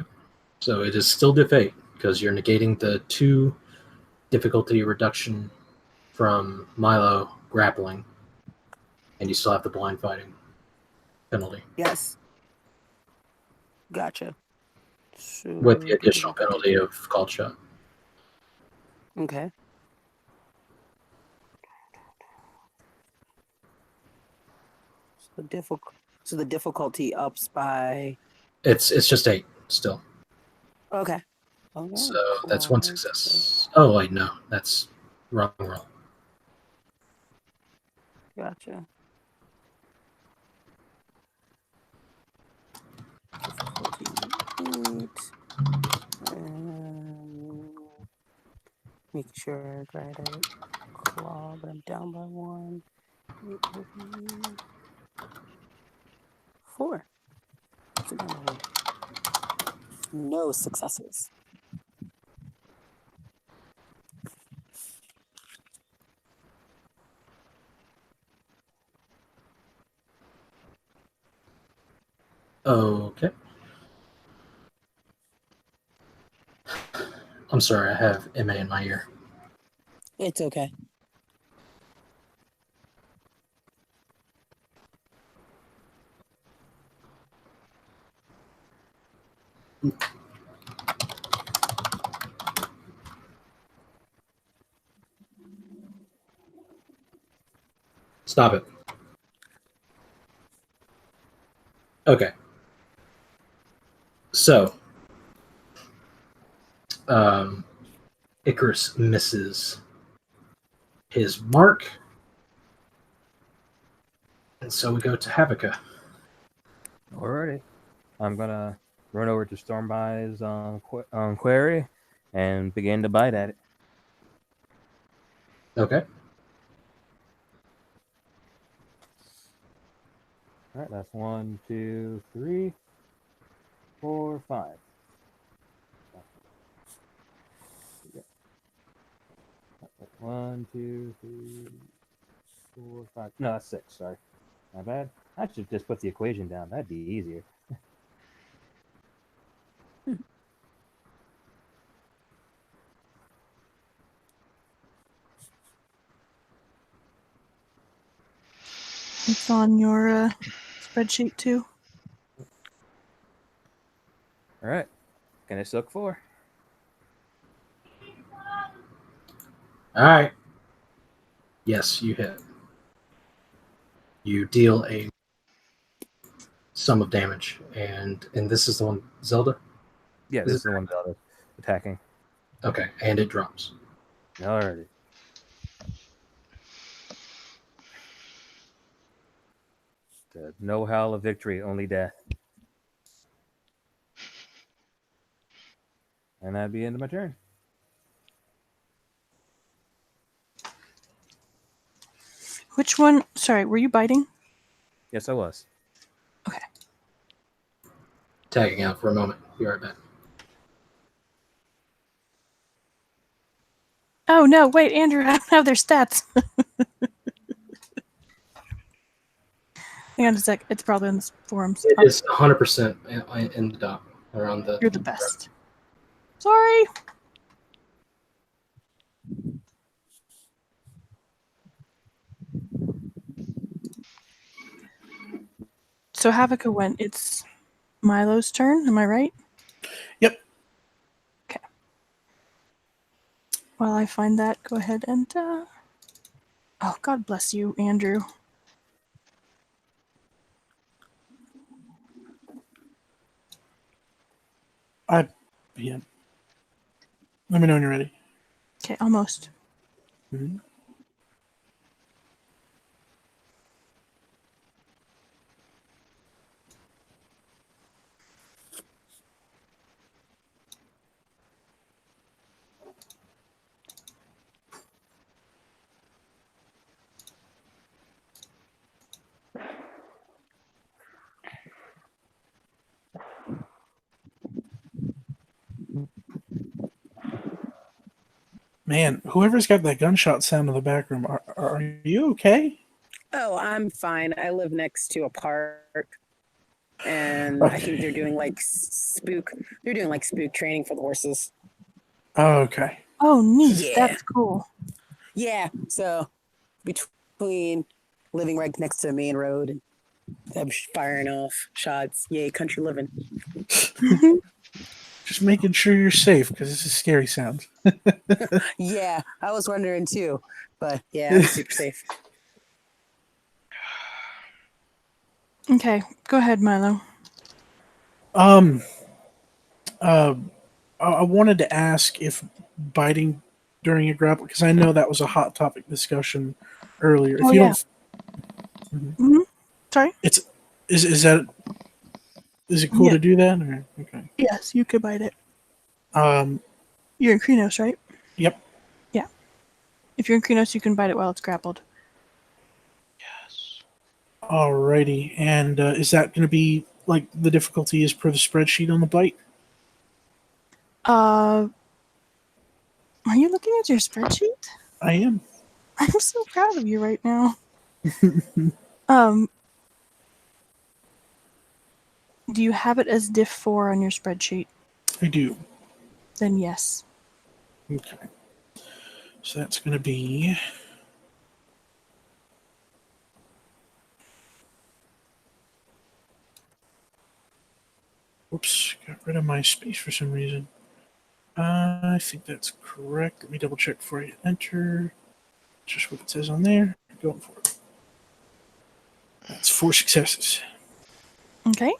Speaker 1: So it is still defeat because you're negating the 2 difficulty reduction from Milo grappling, and you still have the blind fighting penalty
Speaker 4: Yes. Gotcha. So,
Speaker 1: with the additional penalty of called shot.
Speaker 4: Okay. So the difficulty ups by.
Speaker 1: It's just 8 still.
Speaker 4: Okay. Okay.
Speaker 1: So that's 1 success. Oh wait, no, that's wrong roll.
Speaker 4: Gotcha. Difficulty 8. Make sure I got it. Claw, but I'm down by 1. It will be 4. So down by 1. No successes.
Speaker 1: Okay. I'm sorry, I have MA in my ear.
Speaker 4: It's okay.
Speaker 1: Stop it. Okay. So, Icarus misses his mark, and so we go to Havika.
Speaker 5: Alrighty. I'm gonna run over to Stormby's quarry and begin to bite at it.
Speaker 1: Okay.
Speaker 5: Alright, that's 1, 2, 3, 4, 5. One, 2, 3, 4, 5. No, that's 6. Sorry, my bad. I should just put the equation down. That'd be easier.
Speaker 6: It's on your spreadsheet too.
Speaker 5: All right, can I suck 4?
Speaker 1: All right. Yes, you hit. You deal a sum of damage, and this is the one, Zelda?
Speaker 5: Yeah, this is the one that is attacking.
Speaker 1: Okay, and it drops.
Speaker 5: Alrighty. No howl of victory, only death. And that'd be the end of my turn.
Speaker 6: Which one? Sorry, were you biting?
Speaker 5: Yes, I was.
Speaker 6: Okay.
Speaker 1: Tagging out for a moment. Be right back.
Speaker 6: Oh no! Wait, Andrew, I don't have their stats. Hang on a sec. It's probably in the forums.
Speaker 1: It is 100% in the doc or on the.
Speaker 6: You're the best. Sorry. So Havika went. It's Milo's turn. Am I right?
Speaker 3: Yep.
Speaker 6: Okay. While I find that, go ahead and. Oh, God bless you, Andrew.
Speaker 3: Yeah. Let me know when you're ready.
Speaker 6: Okay, almost.
Speaker 3: Mhm. Man, whoever's got that gunshot sound in the back room, are you okay?
Speaker 4: Oh, I'm fine. I live next to a park, and I think they're doing like spook. They're doing like spook training for the horses.
Speaker 3: Oh, okay.
Speaker 6: Oh, neat.
Speaker 4: Yeah.
Speaker 6: That's cool.
Speaker 4: Yeah. So between living right next to the main road and them firing off shots, yay, country living.
Speaker 3: Just making sure you're safe because this is scary sound.
Speaker 4: Yeah, I was wondering too, but yeah, I'm super safe.
Speaker 6: Okay, go ahead, Milo.
Speaker 3: Um, I wanted to ask if biting during a grapple, because I know that was a hot topic discussion earlier. If
Speaker 6: Oh,
Speaker 3: you
Speaker 6: yeah.
Speaker 3: don't,
Speaker 6: Sorry?
Speaker 3: it's is that is it cool
Speaker 6: Yeah.
Speaker 3: to do that? Or, okay.
Speaker 6: Yes, you could bite it.
Speaker 3: Um.
Speaker 6: You're in Krenos, right?
Speaker 3: Yep.
Speaker 6: Yeah. If you're in Krenos, you can bite it while it's grappled.
Speaker 2: Yes.
Speaker 3: Alrighty. And is that going to be like the difficulty is per the spreadsheet on the bite?
Speaker 6: Are you looking at your spreadsheet?
Speaker 3: I am.
Speaker 6: I'm so proud of you right now. Um, do you have it as diff 4 on your spreadsheet?
Speaker 3: I do.
Speaker 6: Then yes.
Speaker 3: Okay. So that's going to be. Whoops, got rid of my space for some reason. I think that's correct. Let me double check before I hit enter. Just what it says on there. Going for it. That's 4 successes.
Speaker 6: Okay.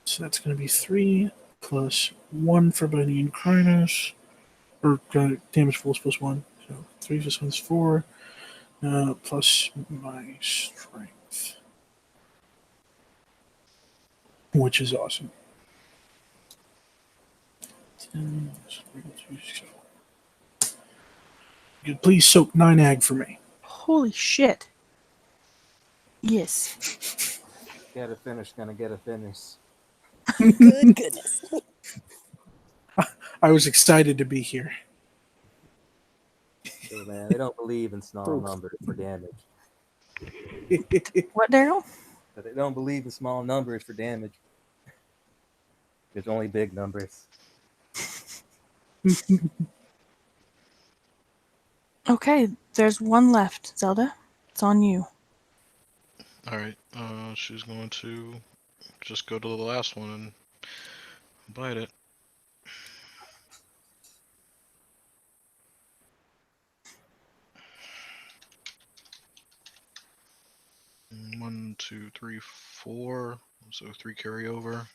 Speaker 3: So that's going to be 3 plus 1 for biting and Krynos. Or damage pools plus 1. So 3 plus 1 is 4. Plus my strength. Which is awesome. 10, 2, 6, 4. You could please soak 9 ag for me.
Speaker 6: Holy shit. Yes.
Speaker 5: Get a finish, gonna get a finish.
Speaker 4: Good goodness.
Speaker 3: I was excited to be here.
Speaker 5: Hey man, they don't believe in small numbers for damage.
Speaker 6: What, Daryl?
Speaker 5: But they don't believe in small numbers for damage. There's only big numbers.
Speaker 6: Okay, there's one left, Zelda. It's on you.
Speaker 2: All right. She's going to just go to the last one and bite it. One, two, three, 4. So 3 carry over.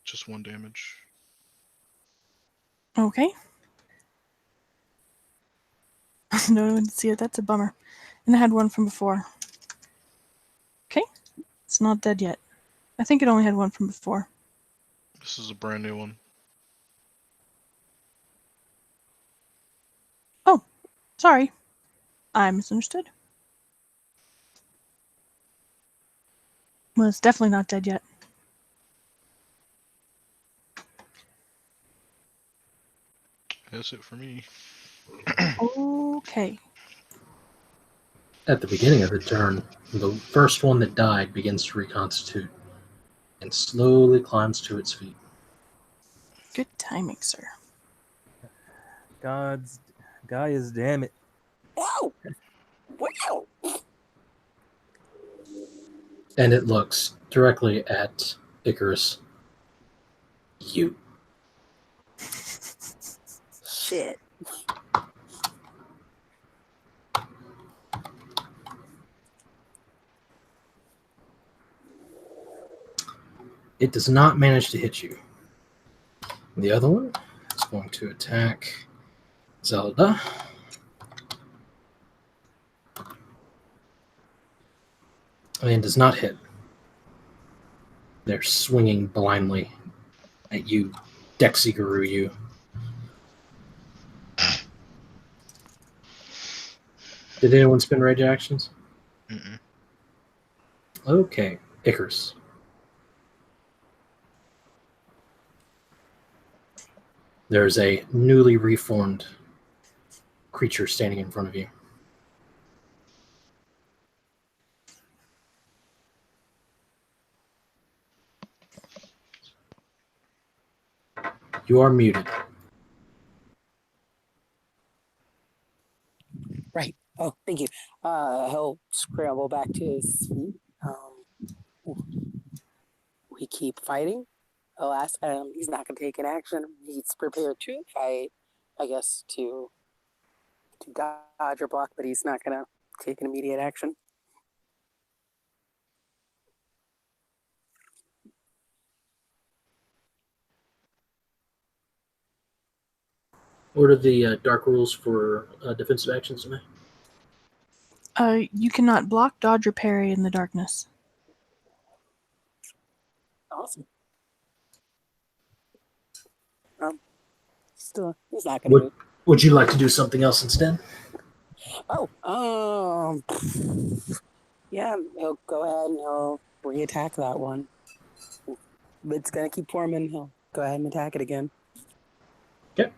Speaker 2: Just 1 damage.
Speaker 6: Okay. No one can see it. That's a bummer. And I had one from before. Okay. It's not dead yet. I think it only had one from before.
Speaker 2: This is a brand new one.
Speaker 6: Oh, sorry. I misunderstood. Well, it's definitely not dead yet.
Speaker 2: That's it for me.
Speaker 6: Okay.
Speaker 1: At the beginning of the turn, the first one that died begins to reconstitute and slowly climbs to its feet.
Speaker 6: Good timing, sir.
Speaker 5: Guys, damn it.
Speaker 4: Ow! Wow!
Speaker 1: And it looks directly at Icarus. You.
Speaker 4: Shit.
Speaker 1: It does not manage to hit you. The other one is going to attack Zelda. And does not hit. They're swinging blindly at you, Dexigaroo you. Did anyone spend rage actions?
Speaker 2: Mm-mm.
Speaker 1: Okay, Icarus. There's a newly reformed creature standing in front of you. You are muted.
Speaker 4: Right. Oh, thank you. He'll scramble back to his feet. We keep fighting. I'll ask him. He's not going to take an action. He's prepared to fight, I guess, to dodge or block, but he's not going to take an immediate action.
Speaker 1: What are the dark rules for defensive actions, May?
Speaker 6: You cannot block, dodge, or parry in the darkness.
Speaker 4: Awesome. Still, he's not going to move.
Speaker 1: Would you like to do something else instead?
Speaker 4: Oh, yeah, he'll go ahead and he'll re-attack that one. It's going to keep forming. He'll go ahead and attack it again.
Speaker 1: Okay.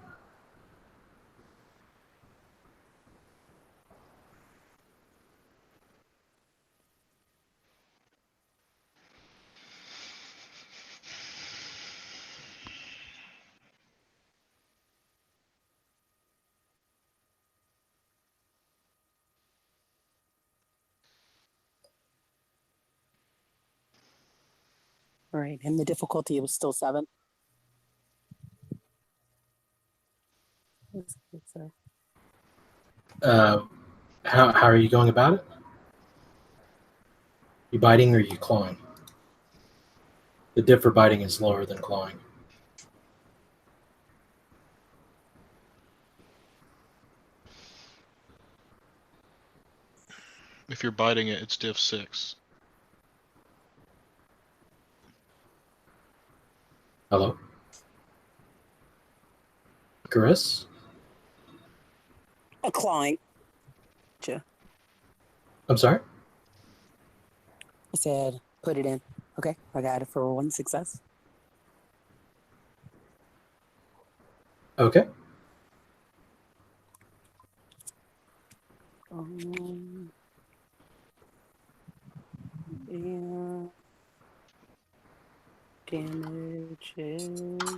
Speaker 4: All right, and the difficulty was still 7.
Speaker 1: How are you going about it? You biting or you clawing? The diff for biting is lower than clawing.
Speaker 2: If you're biting it, it's diff 6.
Speaker 1: Hello? Chris?
Speaker 4: A clawing.
Speaker 1: I'm sorry?
Speaker 4: I said, put it in. Okay, I got it for 1 success.
Speaker 1: Okay.
Speaker 4: Yeah. Damage is...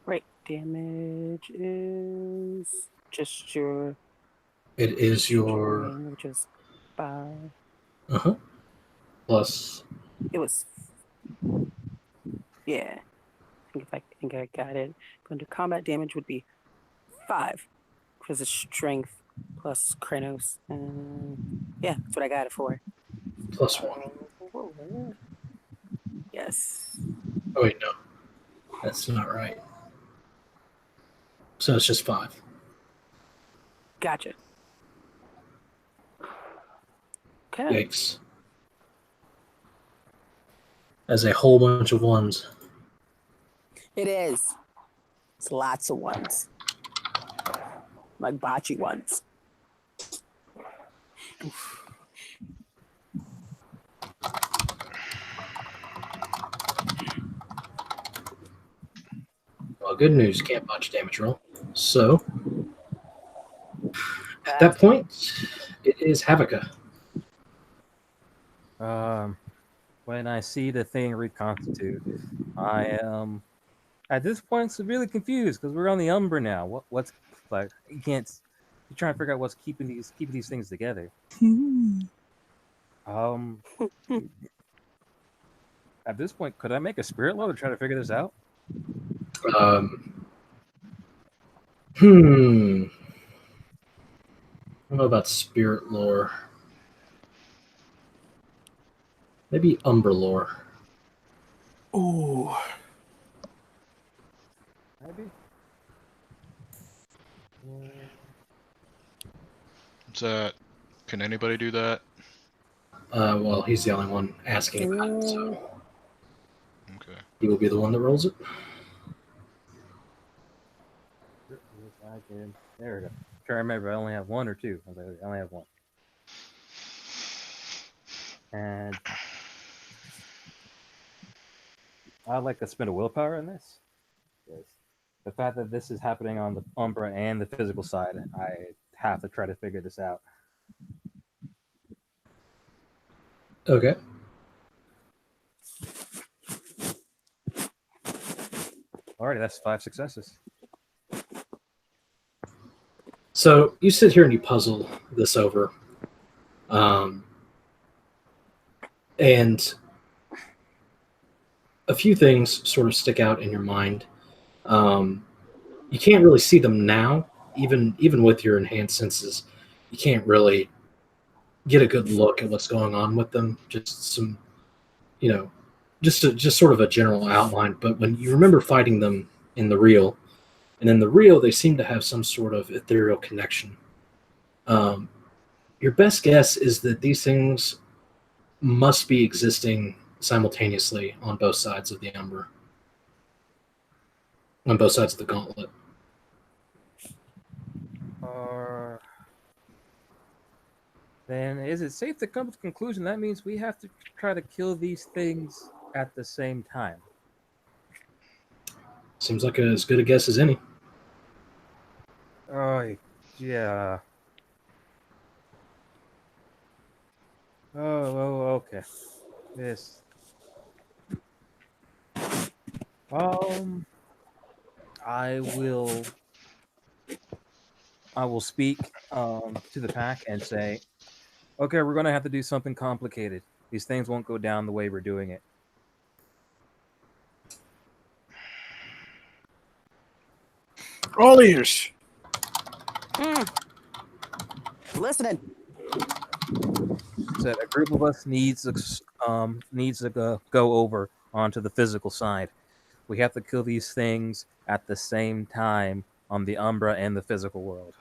Speaker 4: Right, damage is just your...
Speaker 1: It is your...
Speaker 4: Which is 5.
Speaker 1: Uh-huh. Plus...
Speaker 4: It was... Yeah. I think I got it. Under combat damage would be 5. Because it's strength plus Kranos. Yeah, that's what I got it for.
Speaker 1: Plus 1.
Speaker 4: Yes.
Speaker 1: Oh, wait, no. That's not right. So it's just 5.
Speaker 4: Gotcha. Okay.
Speaker 1: Yikes. As a whole bunch of 1s.
Speaker 4: It is. It's lots of ones. Like bocce ones.
Speaker 1: Well, good news, can't botch damage roll. So, at that point, it is Havika.
Speaker 5: When I see the thing reconstitute, I am at this point severely confused because we're on the Umbra now. What's like? You can't. You're trying to figure out what's keeping these things together. At this point, could I make a spirit load to try to figure this out?
Speaker 1: I don't know about spirit lore. Maybe Umbra lore.
Speaker 3: Ooh.
Speaker 5: Maybe.
Speaker 2: Can anybody do that?
Speaker 1: Well, he's the only one asking about it, so
Speaker 2: Okay.
Speaker 1: he will be the one that rolls it.
Speaker 5: There we go. Trying to remember, I only have 1 or 2. I was like, I only have 1. And I'd like to spend a willpower in this. Because the fact that this is happening on the Umbra and the physical side, I have to try to figure this out.
Speaker 1: Okay.
Speaker 5: Alrighty, that's 5 successes.
Speaker 1: So you sit here and you puzzle this over. And a few things sort of stick out in your mind. You can't really see them now, even with your enhanced senses. You can't really get a good look at what's going on with them. Just some, just sort of a general outline. But when you remember fighting them in the real, and in the real, they seem to have some sort of ethereal connection. Your best guess is that these things must be existing simultaneously on both sides of the Umbra, on both sides of the gauntlet.
Speaker 5: Then is it safe to come to the conclusion that means we have to try to kill these things at the same time?
Speaker 1: Seems like as good a guess as any.
Speaker 5: Oh, yeah. Oh, okay. This. I will speak to the pack and say, okay, we're gonna have to do something complicated. These things won't go down the way we're doing it.
Speaker 3: All ears.
Speaker 4: Listening.
Speaker 5: So a group of us needs to go over onto the physical side. We have to kill these things at the same time on the Umbra and the physical world.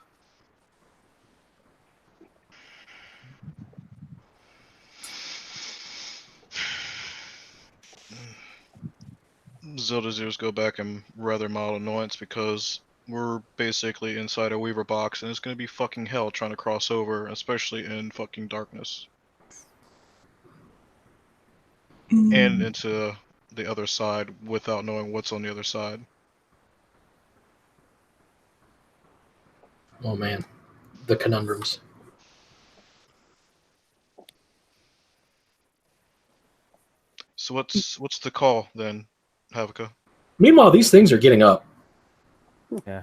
Speaker 2: Zelda's ears go back in rather mild annoyance because we're basically inside a Weaver box and it's gonna be fucking hell trying to cross over, especially in fucking darkness. And into the other side without knowing what's on the other side.
Speaker 1: Oh man, the conundrums.
Speaker 2: So what's the call then, Havika?
Speaker 1: Meanwhile, these things are getting up.
Speaker 5: Yeah.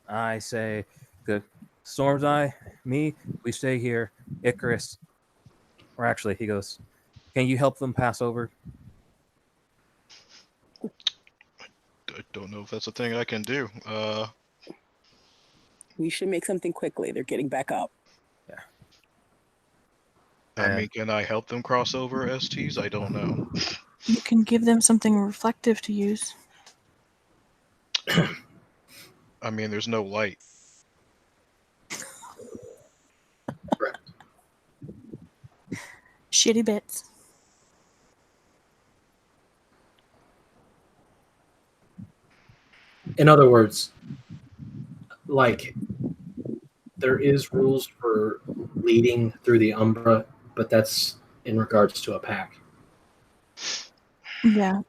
Speaker 5: I say, good. Storm's Eye, me, we stay here. Icarus, or actually, he goes, can you help them pass over?
Speaker 2: I don't know if that's a thing I can do.
Speaker 4: We should make something quickly. They're getting back up.
Speaker 5: Yeah.
Speaker 2: I mean, can I help them cross over, STs? I don't know.
Speaker 6: You can give them something reflective to use.
Speaker 2: I mean, there's no light.
Speaker 1: Correct.
Speaker 6: Shitty bits.
Speaker 1: In other words, like there is rules for leading through the Umbra, but that's in regards to a pack.
Speaker 6: Yeah.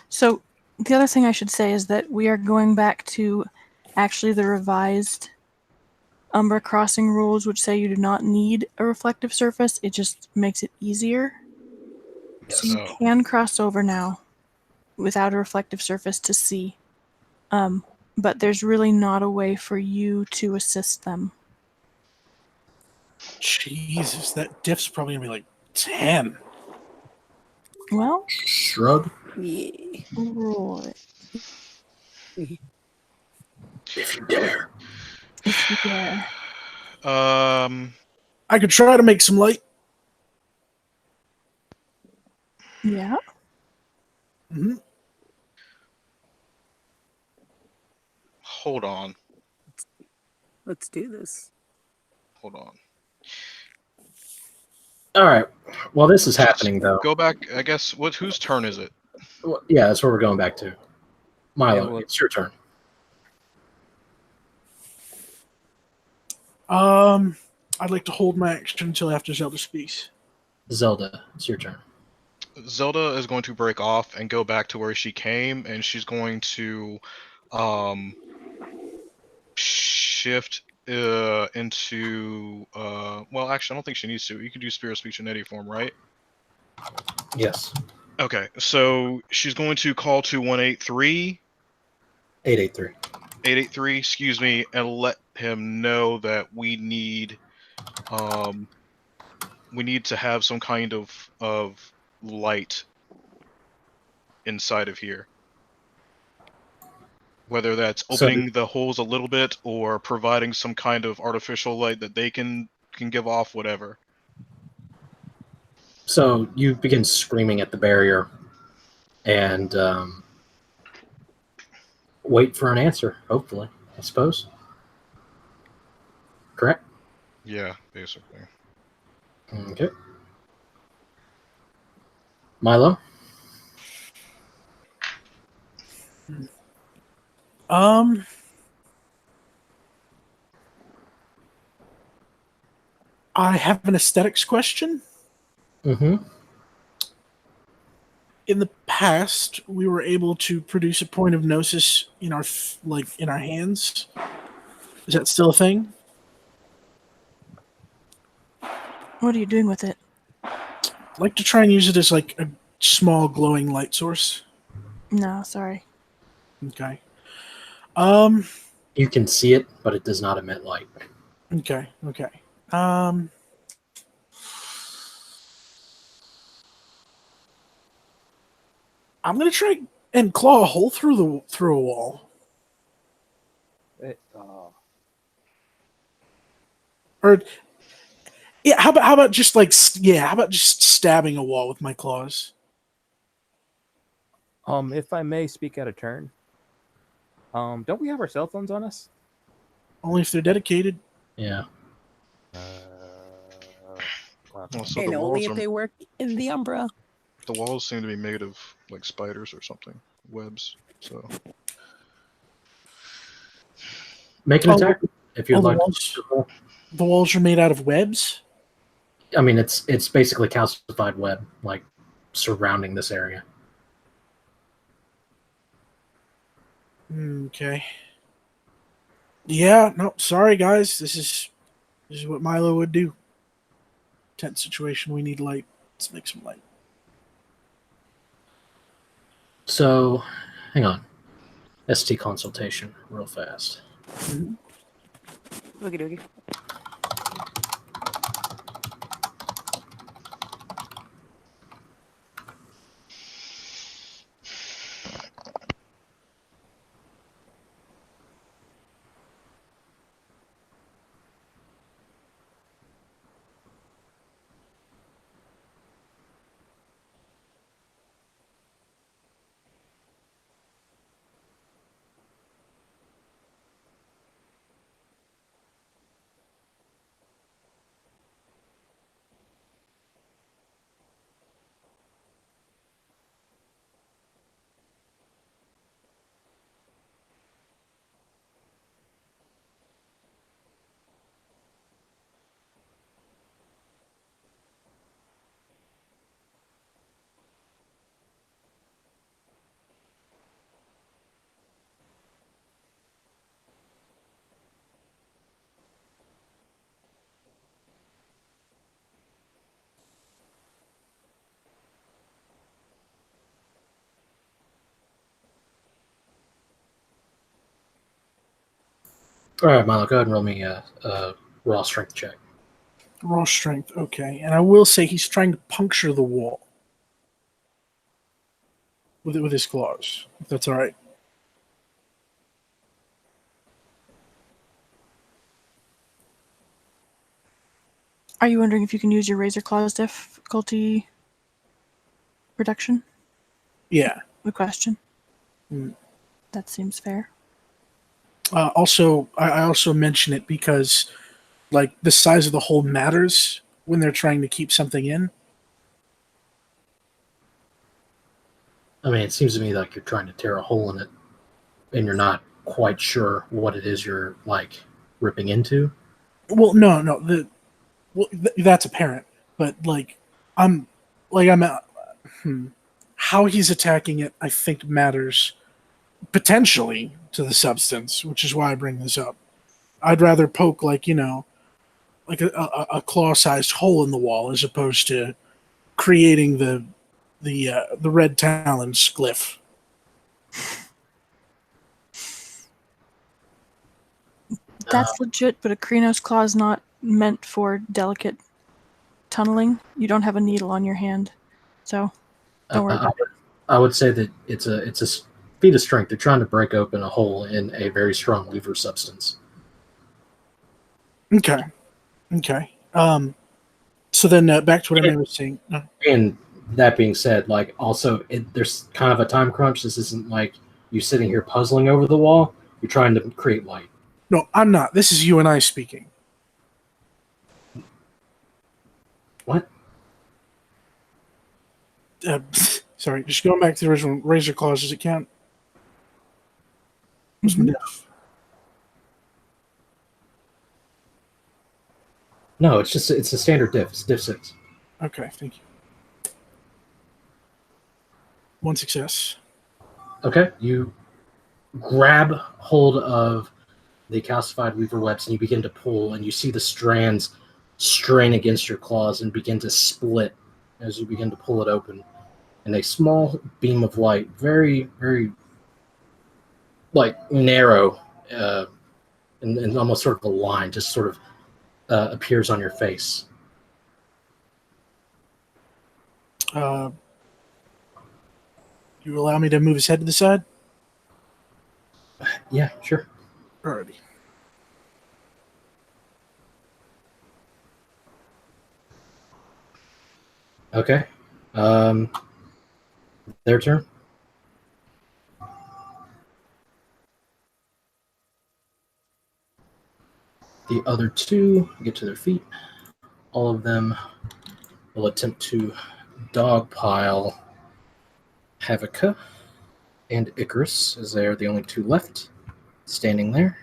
Speaker 6: So the other thing I should say is that we are going back to actually the revised Umbra crossing rules, which say you do not need a reflective surface. It just makes it easier.
Speaker 1: Yes.
Speaker 6: So you
Speaker 2: Oh.
Speaker 6: can cross over now without a reflective surface to see. But there's really not a way for you to assist them.
Speaker 3: Jesus, that diff's probably gonna be like 10.
Speaker 6: Well,
Speaker 1: Shrug.
Speaker 4: Yeah.
Speaker 6: roll it
Speaker 1: If you dare.
Speaker 6: if you dare.
Speaker 3: I could try to make some light.
Speaker 6: Yeah.
Speaker 3: hmm
Speaker 2: Hold on.
Speaker 4: Let's do this.
Speaker 2: Hold on.
Speaker 1: All right. While this is happening, though,
Speaker 2: Go back. I guess. Whose turn is it?
Speaker 1: well, yeah, that's what we're going back to. Milo,
Speaker 5: Yeah, well-
Speaker 1: it's your turn.
Speaker 3: I'd like to hold my action until after Zelda speaks.
Speaker 1: Zelda, it's your turn.
Speaker 2: Zelda is going to break off and go back to where she came, and she's going to shift into well, actually, I don't think she needs to. You can do spirit speech in any form, right?
Speaker 1: Yes.
Speaker 2: Okay, so she's going to call to 183
Speaker 1: 883.
Speaker 2: 883, excuse me, and let him know that we need to have some kind of light inside of here. Whether that's
Speaker 1: So-
Speaker 2: opening the holes a little bit or providing some kind of artificial light that they can give off, whatever.
Speaker 1: So you begin screaming at the barrier and wait for an answer, hopefully, I suppose. Correct?
Speaker 2: Yeah, basically.
Speaker 1: Okay. Milo?
Speaker 3: I have an aesthetics question.
Speaker 1: Mm-hmm.
Speaker 3: In the past, we were able to produce a point of gnosis in our in our hands. Is that still a thing?
Speaker 6: What are you doing with it?
Speaker 3: I'd like to try and use it as like a small glowing light source.
Speaker 6: No, sorry.
Speaker 3: Okay.
Speaker 1: You can see it, but it does not emit light.
Speaker 3: Okay. I'm gonna try and claw a hole through a wall. Or yeah, how about just like how about just stabbing a wall with my claws?
Speaker 5: If I may speak out of turn, don't we have our cell phones on us?
Speaker 3: Only if they're dedicated.
Speaker 1: Yeah.
Speaker 5: Well,
Speaker 2: Well, so
Speaker 4: And
Speaker 2: the
Speaker 4: only
Speaker 2: walls
Speaker 4: if they work in the Umbra.
Speaker 2: the walls seem to be made of like spiders or something, webs. So
Speaker 1: Make an
Speaker 3: Oh,
Speaker 1: attack if you'd
Speaker 3: the
Speaker 1: like.
Speaker 3: walls. The walls are made out of webs.
Speaker 1: I mean, it's basically calcified web, like surrounding this area.
Speaker 3: Okay. Yeah. No. Sorry, guys. This is what Milo would do. Tense situation. We need light. Let's make some light.
Speaker 1: So, hang on. ST consultation, real fast.
Speaker 4: Okie dokie.
Speaker 1: All right, Milo, go ahead and roll me a raw strength check.
Speaker 3: Raw strength, okay. And I will say he's trying to puncture the wall with his claws, if that's all right.
Speaker 6: Are you wondering if you can use your razor claws difficulty reduction?
Speaker 3: Yeah.
Speaker 6: Good question.
Speaker 3: Mm.
Speaker 6: That seems fair.
Speaker 3: Also, I also mention it because, like, the size of the hole matters when they're trying to keep something in.
Speaker 1: I mean, it seems to me like you're trying to tear a hole in it, and you're not quite sure what it is you're like ripping into.
Speaker 3: Well, no, that's apparent. But I'm, I'm, how he's attacking it, I think matters potentially to the substance, which is why I bring this up. I'd rather poke like a claw-sized hole in the wall as opposed to creating the red talons glyph.
Speaker 6: That's legit, but a Krino's claw is not meant for delicate tunneling. You don't have a needle on your hand, so don't worry about it.
Speaker 1: I would say that it's a feat of strength. They're trying to break open a hole in a very strong lever substance.
Speaker 3: Okay. So then back to what I was saying.
Speaker 1: And that being said, like also there's kind of a time crunch. This isn't like you sitting here puzzling over the wall. You're trying to create light.
Speaker 3: No, I'm not. This is you and I speaking.
Speaker 1: What?
Speaker 3: Sorry, just going back to the original razor claws. Does it count? What's my diff?
Speaker 1: No, it's a standard diff. It's diff 6.
Speaker 3: Okay, thank you. One success.
Speaker 1: Okay, you grab hold of the calcified weaver webs and you begin to pull, and you see the strands strain against your claws and begin to split as you begin to pull it open. And a small beam of light, very, very like narrow, and almost sort of a line, just sort of appears on your face.
Speaker 3: You allow me to move his head to the side?
Speaker 1: Yeah, sure.
Speaker 3: Alrighty.
Speaker 1: Okay. Their turn. The other two get to their feet. All of them will attempt to dogpile Havika and Icarus, as they are the only two left standing there.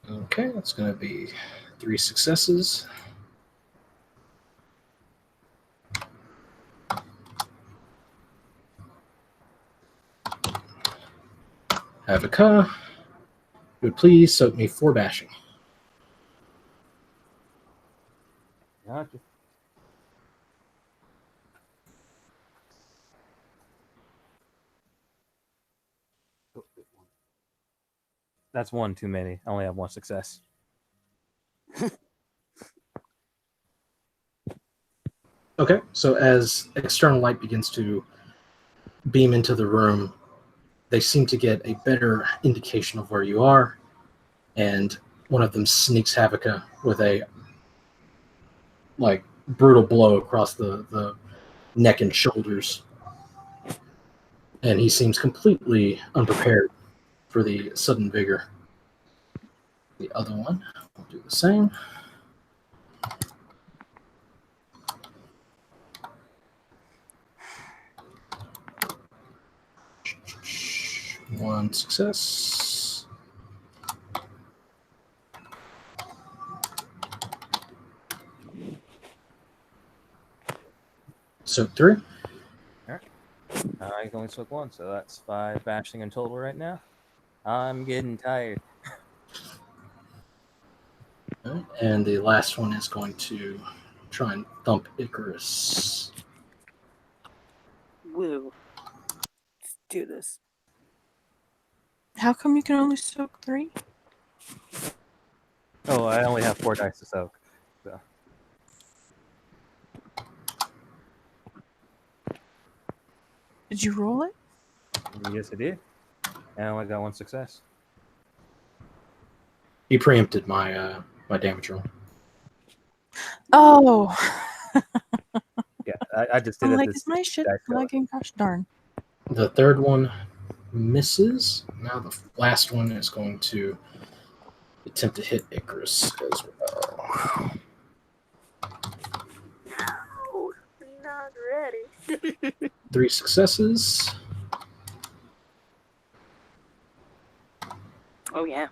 Speaker 1: Okay, that's going to be 3 successes. Havika, would please soak me 4 bashing.
Speaker 5: Gotcha. That's one too many. I only have 1 success.
Speaker 1: Okay, so as external light begins to beam into the room, they seem to get a better indication of where you are, and one of them sneaks Havika with a brutal blow across the neck and shoulders, and he seems completely unprepared for the sudden vigor. The other one will do the same. One success. So 3.
Speaker 5: I can only took 1, so that's 5 bashing in total right now. I'm getting tired.
Speaker 1: Okay, and the last one is going to try and thump Icarus.
Speaker 4: Woo. Let's do this.
Speaker 6: How come you can only soak 3?
Speaker 5: Oh, I only have 4 dice to soak. So.
Speaker 6: Did you roll it?
Speaker 5: Yes, I did. And I only got 1 success.
Speaker 1: He preempted my my damage roll.
Speaker 6: Oh,
Speaker 5: Yeah, I just did
Speaker 6: I'm
Speaker 5: it.
Speaker 6: like,
Speaker 5: This
Speaker 6: is my shit
Speaker 5: dice roll.
Speaker 6: lagging? Gosh darn.
Speaker 1: The third one misses. Now the last one is going to attempt to hit Icarus as well.
Speaker 4: Oh, not ready.
Speaker 1: 3 successes.
Speaker 4: Oh, yeah.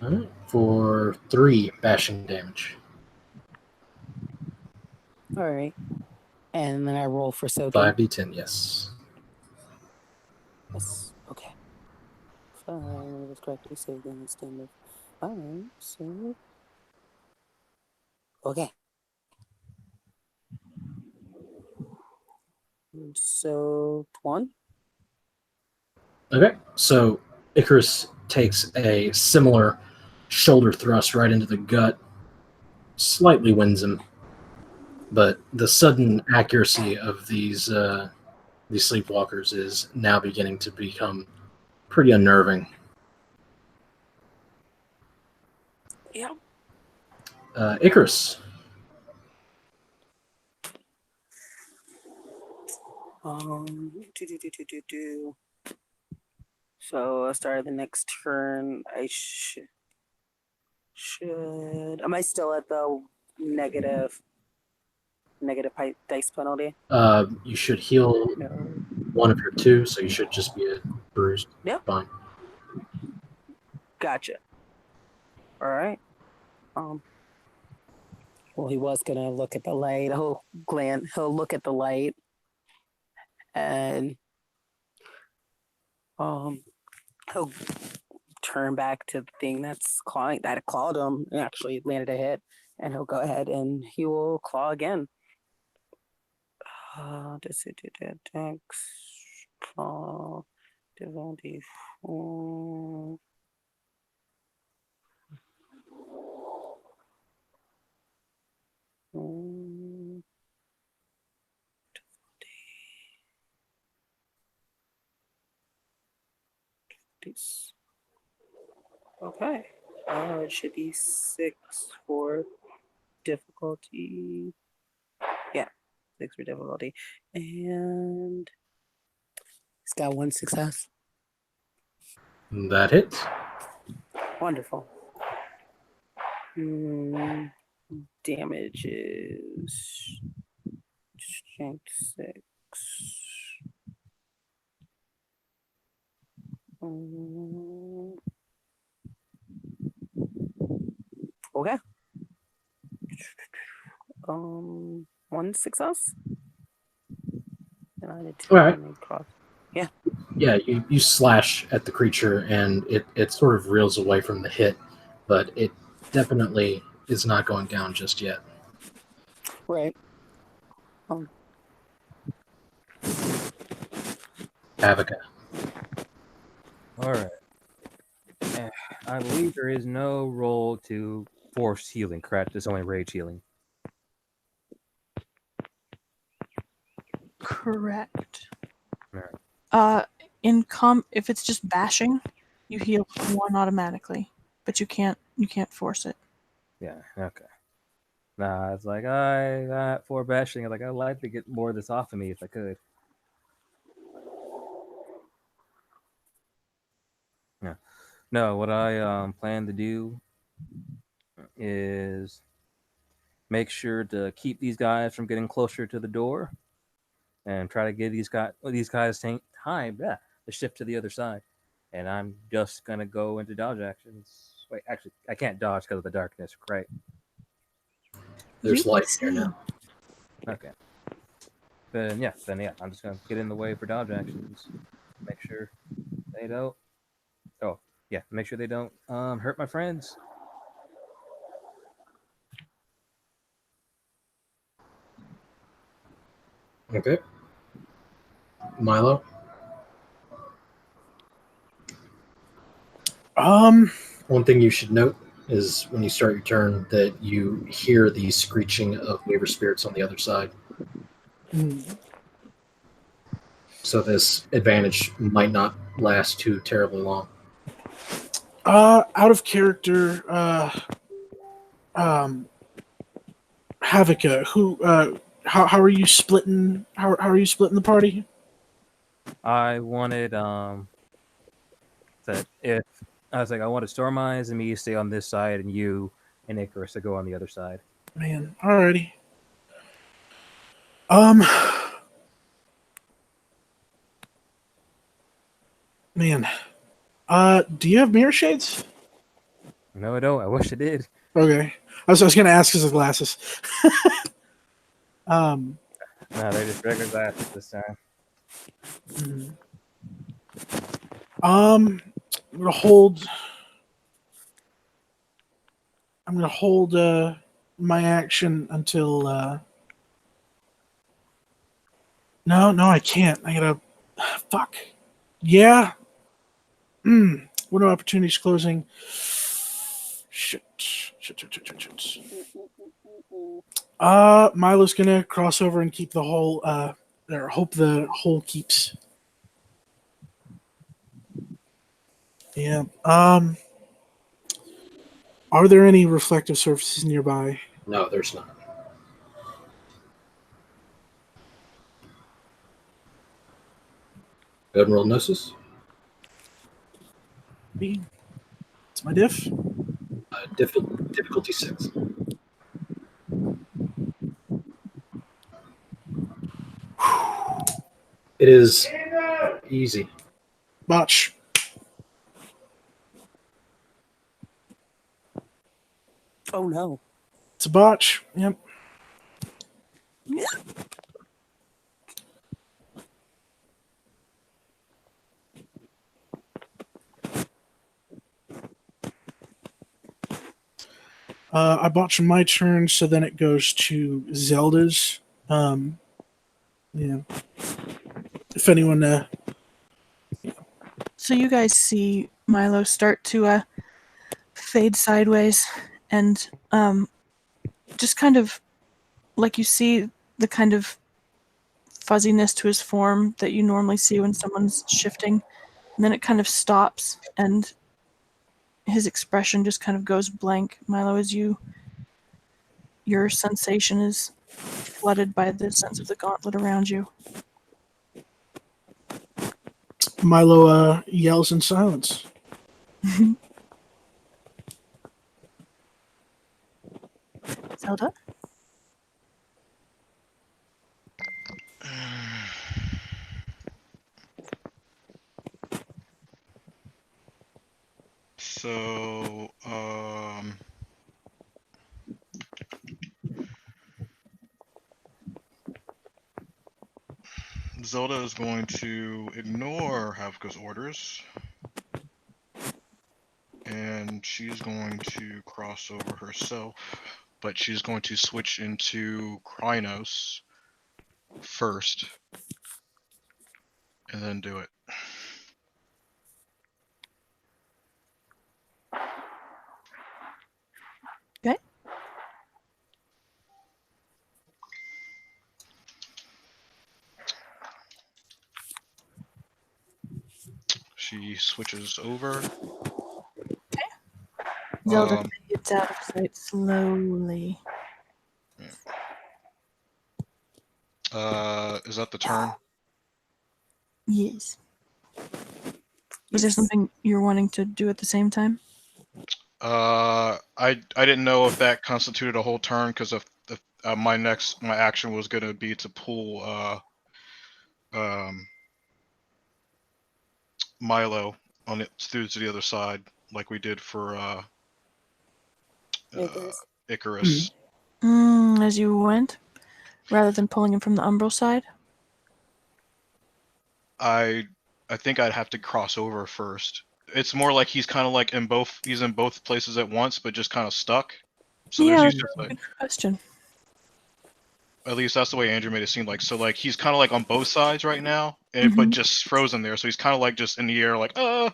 Speaker 1: All right, for 3 bashing damage.
Speaker 4: All right. And then I roll for soaking.
Speaker 1: 5d10, yes.
Speaker 4: Yes. Okay. 5. When it was correctly saved in the stand of 5. So. Okay. So 1.
Speaker 1: Okay, so Icarus takes a similar shoulder thrust right into the gut, slightly wins him, but the sudden accuracy of these sleepwalkers is now beginning to become pretty unnerving.
Speaker 4: Yeah.
Speaker 1: Icarus.
Speaker 4: Do. So I start the next turn. I should. Am I still at the negative dice penalty?
Speaker 1: You should heal
Speaker 4: No.
Speaker 1: 1 of your 2, so you should just be bruised.
Speaker 4: Yep.
Speaker 1: Fine.
Speaker 4: Gotcha. All right. Well, he was gonna look at the light. He'll look at the light, and he'll turn back to the thing that clawed him and actually landed a hit, and he'll go ahead and he will claw again. Attacks. Claw. Difficulty 4. Okay. It should be 6 for difficulty. Yeah, 6 for difficulty. And he's got 1 success.
Speaker 1: That hits.
Speaker 4: Wonderful. Damage is strength 6. Okay. 1 success. And I did 2
Speaker 1: All right.
Speaker 4: cross.
Speaker 1: Yeah, you slash at the creature, and it sort of reels away from the hit, but it definitely is not going down just yet.
Speaker 4: Right.
Speaker 1: Havika.
Speaker 5: All right. I believe there is no roll to force healing, correct? It's only rage healing.
Speaker 6: Correct.
Speaker 5: Alright.
Speaker 6: If it's just bashing, you heal 1 automatically, but you can't force it.
Speaker 5: Yeah, okay. Nah, it's like, I got 4 bashing. I'd like to get more of this off of me if I could. Yeah. No, what I plan to do is make sure to keep these guys from getting closer to the door and try to give these guys time to shift to the other side. And I'm just going to go into dodge actions. Wait, actually, I can't dodge because of the darkness, right?
Speaker 1: There's
Speaker 6: You
Speaker 1: light
Speaker 6: can
Speaker 1: here
Speaker 6: see.
Speaker 1: now.
Speaker 5: Okay. Then yeah, I'm just gonna get in the way for dodge actions. Make sure they don't. Oh yeah, make sure they don't hurt my friends.
Speaker 1: Okay. Milo? One thing you should note is when you start your turn that you hear the screeching of neighbor spirits on the other side. So this advantage might not last too terribly long.
Speaker 3: Out of character, Havika, how are you splitting? How are you splitting the party?
Speaker 5: I wanted that if I was like I wanted Storm Eyes and me to stay on this side, and you and Icarus to go on the other side.
Speaker 3: Man, alrighty. Man, do you have mirror shades?
Speaker 5: No, I don't. I wish I did.
Speaker 3: Okay, I was gonna ask because of glasses.
Speaker 5: No, they're just regular glasses this time.
Speaker 3: I'm gonna hold. I'm gonna hold my action until. No, I can't. I gotta. Fuck. Yeah. Window opportunities closing. Shit. Milo's gonna cross over and keep the hole. Or hope the hole keeps. Yeah. Are there any reflective surfaces nearby?
Speaker 1: No, there's not. Go ahead and roll Gnosis.
Speaker 3: It's my diff.
Speaker 1: Difficulty 6. It is easy.
Speaker 3: Botch.
Speaker 4: Oh no.
Speaker 3: It's a botch. Yep.
Speaker 4: Yeah.
Speaker 3: I botched my turn, so then it goes to Zelda's. Yeah. If anyone.
Speaker 6: So you guys see Milo start to fade sideways, and just kind of like you see the kind of fuzziness to his form that you normally see when someone's shifting, and then it kind of stops, and his expression just kind of goes blank. Milo, as your sensation is flooded by the sense of the gauntlet around you.
Speaker 3: Milo yells in silence.
Speaker 6: Zelda?
Speaker 2: So, Zelda is going to ignore Havika's orders, and she's going to cross over herself, but she's going to switch into Krynos first, and then do it.
Speaker 6: Okay.
Speaker 2: She switches over.
Speaker 6: Zelda gets out of sight slowly.
Speaker 2: Is that the turn?
Speaker 6: Yes. Is there something you're wanting to do at the same time?
Speaker 2: I didn't know if that constituted a whole turn, because if my action was gonna be to pull Milo on it through to the other side, like we did for Icarus.
Speaker 6: As you went, rather than pulling him from the umbral side.
Speaker 2: I think I'd have to cross over first. It's more like he's kind of like he's in both places at once, but just kind of stuck. So
Speaker 6: Yeah,
Speaker 2: there's
Speaker 6: good question.
Speaker 2: At least that's the way Andrew made it seem like. So like he's kind of like on both sides right now, but just frozen there. So he's kind of like just in the air, like and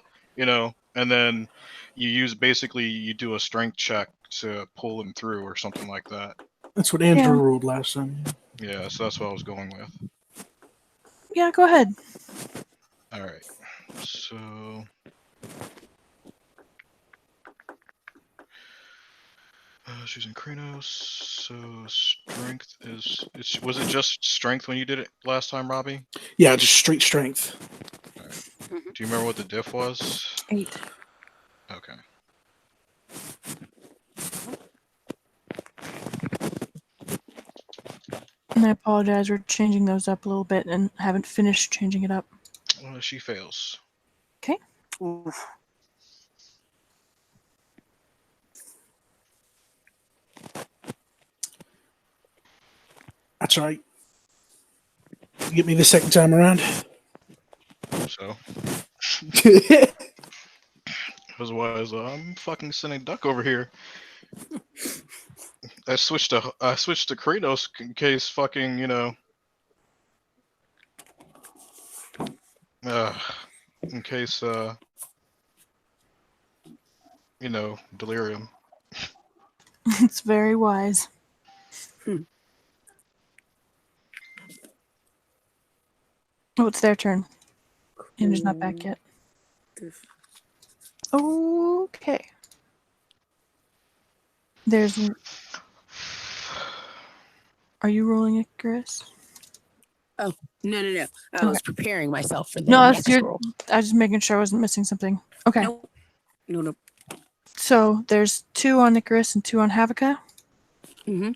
Speaker 2: then you do a strength check to pull him through or something like that.
Speaker 3: That's what Andrew ruled last time.
Speaker 2: Yeah, so that's what I was going with.
Speaker 6: Yeah, go ahead.
Speaker 2: All right, so. She's in Kranos, so strength is. Was it just strength when you did it last time, Robbie?
Speaker 3: Yeah, just straight strength.
Speaker 2: All right. Do you remember what the diff was?
Speaker 6: 8.
Speaker 2: Okay.
Speaker 6: And I apologize, we're changing those up a little bit and haven't finished changing it up.
Speaker 2: Well, she fails.
Speaker 6: Okay.
Speaker 4: Oof.
Speaker 3: That's right. You get me the second time around.
Speaker 2: So. Otherwise, I'm fucking sending Duck over here. I switched to Kratos in case fucking in case delirium.
Speaker 6: It's very wise. Oh, it's their turn. Andrew's not back yet. Okay. Are you rolling Icarus?
Speaker 4: Oh, no. I was preparing myself for the
Speaker 6: No,
Speaker 4: next roll.
Speaker 6: I was just making sure I wasn't missing something. Okay.
Speaker 4: No.
Speaker 6: So there's 2 on Icarus and 2 on Havika.
Speaker 4: Mm-hmm.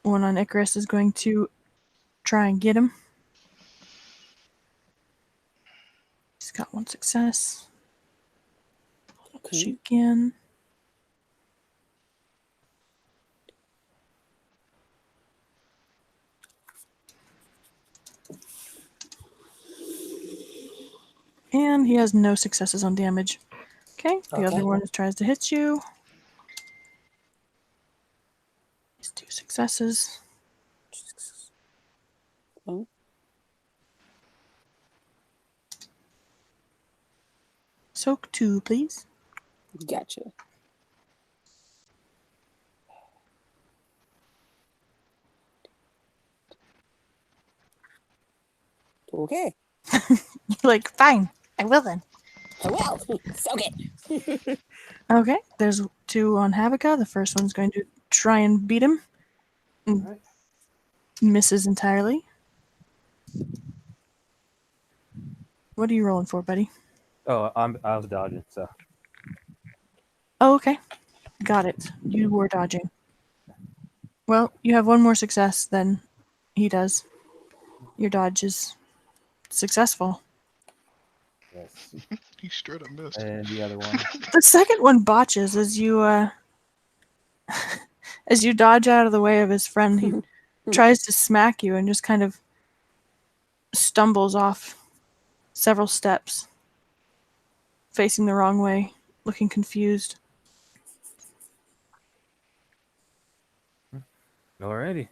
Speaker 6: 1 on Icarus is going to try and get him. He's got 1 success.
Speaker 4: Okay.
Speaker 6: Shoot again. And he has no successes on damage. Okay, the other one tries to hit you. He's 2 successes.
Speaker 4: Oh.
Speaker 6: Soak 2, please.
Speaker 4: Gotcha. Okay.
Speaker 6: Like, fine, I will then.
Speaker 4: I will. Soak it.
Speaker 6: Okay, there's 2 on Havika. The first one's going to try and beat him.
Speaker 5: Right.
Speaker 6: Misses entirely. What are you rolling for, buddy?
Speaker 5: Oh, I was dodging, so.
Speaker 6: Oh, okay. Got it. You were dodging. Well, you have 1 more success than he does. Your dodge is successful.
Speaker 5: Yes.
Speaker 2: He straight up missed.
Speaker 5: And the other one.
Speaker 6: The second one botches as you as you dodge out of the way of his friend. He tries to smack you and just kind of stumbles off several steps, facing the wrong way, looking confused.
Speaker 5: Alrighty.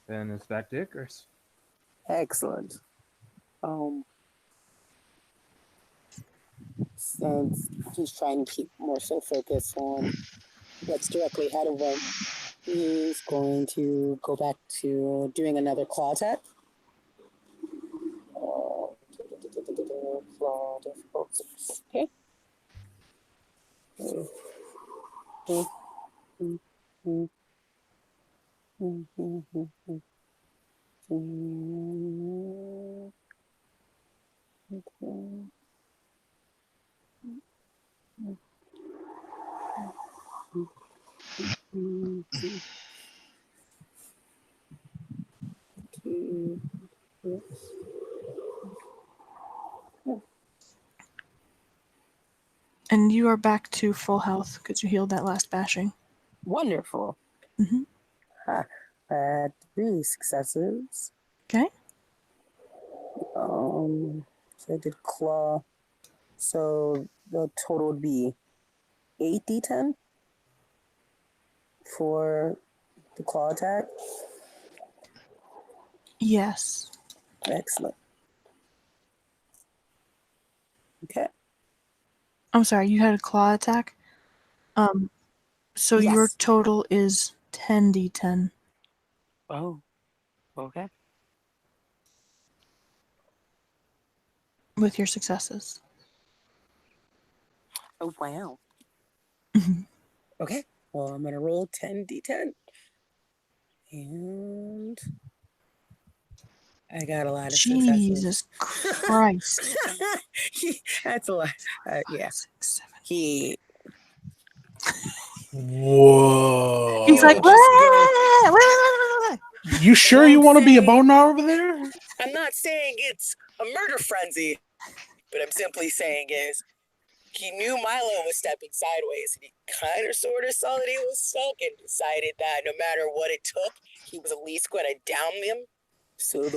Speaker 5: Then it's back to Icarus.
Speaker 4: Excellent. Since he's trying to keep more so focused on what's directly ahead of him, he's going to go back to doing another claw attack. Claw difficult 6. Okay.
Speaker 6: And you are back to full health because you healed that last bashing.
Speaker 4: Wonderful.
Speaker 6: Mm-hmm.
Speaker 4: Had 3 successes.
Speaker 6: Okay.
Speaker 4: So I did claw. So the total would be 8d10 for The claw attack?
Speaker 6: Yes.
Speaker 4: Excellent. Okay.
Speaker 6: I'm sorry, you had a claw attack? So your
Speaker 4: Yes.
Speaker 6: total is 10d10
Speaker 4: Oh. Okay.
Speaker 6: with your successes.
Speaker 4: Oh, wow.
Speaker 6: Mhm.
Speaker 4: Okay. Well, I'm going to roll 10d10. And I got a lot of
Speaker 6: Jesus
Speaker 4: successes.
Speaker 6: Christ.
Speaker 4: That's a lot. Yeah.
Speaker 6: 6, 7.
Speaker 4: He.
Speaker 3: Whoa.
Speaker 6: He's like,
Speaker 4: Just
Speaker 6: "Wah, wah, wah, wah."
Speaker 3: You sure
Speaker 4: What
Speaker 3: you
Speaker 4: I'm
Speaker 3: want to be a
Speaker 4: saying-
Speaker 3: bone gnawer over there?
Speaker 4: I'm not saying it's a murder frenzy, but I'm simply saying is he knew Milo was stepping sideways, and he kind of sort of saw that he was stuck and decided that no matter what it took, he was at least going to down him so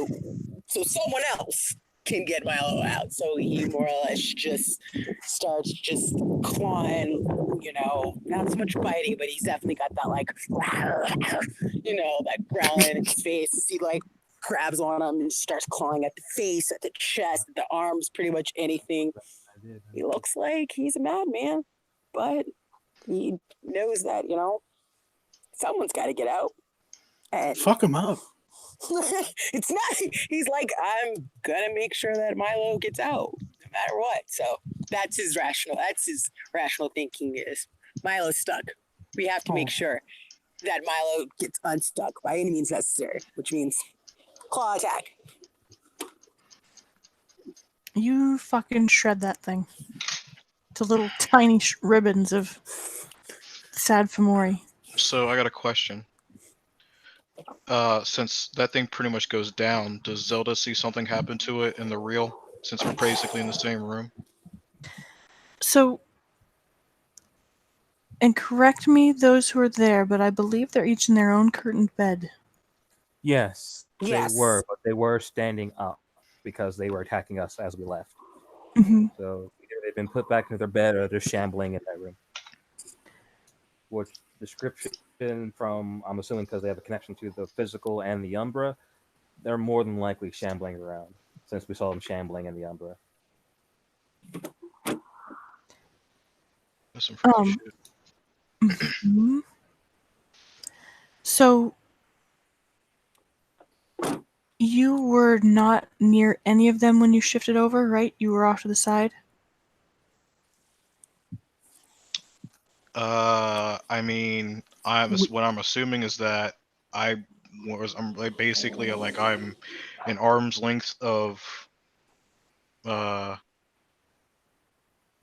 Speaker 4: someone else can get Milo out. So he more or less just starts just clawing, not so much biting, but he's definitely got that like, that growling in his face. He like grabs on him and starts clawing at the face, at the chest, at the arms, pretty much anything. He looks like he's a madman, but he knows that, someone's got to get out. And
Speaker 3: Fuck him up.
Speaker 4: it's not, he's like, I'm going to make sure that Milo gets out no matter what. So that's his rational thinking is Milo's stuck. We have to make sure that Milo gets unstuck by any means necessary, which means claw attack.
Speaker 6: You fucking shred that thing to little tiny ribbons of sad Fomori.
Speaker 2: So I got a question. Since that thing pretty much goes down, does Zelda see something happen to it in the real? Since we're basically in the same room.
Speaker 6: So, and correct me those who are there, but I believe they're each in their own curtained bed.
Speaker 5: Yes,
Speaker 4: Yes.
Speaker 5: they were, but they were standing up because they were attacking us as we left.
Speaker 6: Mm-hmm.
Speaker 5: So either they've been put back into their bed or they're shambling in that room. Which description from, I'm assuming because they have a connection to the physical and the Umbra, they're more than likely shambling around, since we saw them shambling in the Umbra.
Speaker 2: That's some freaky shit.
Speaker 6: Mhm. So, you were not near any of them when you shifted over, right? You were off to the side?
Speaker 2: I mean, what I'm assuming is that I'm like basically like I'm an arm's length of Milo.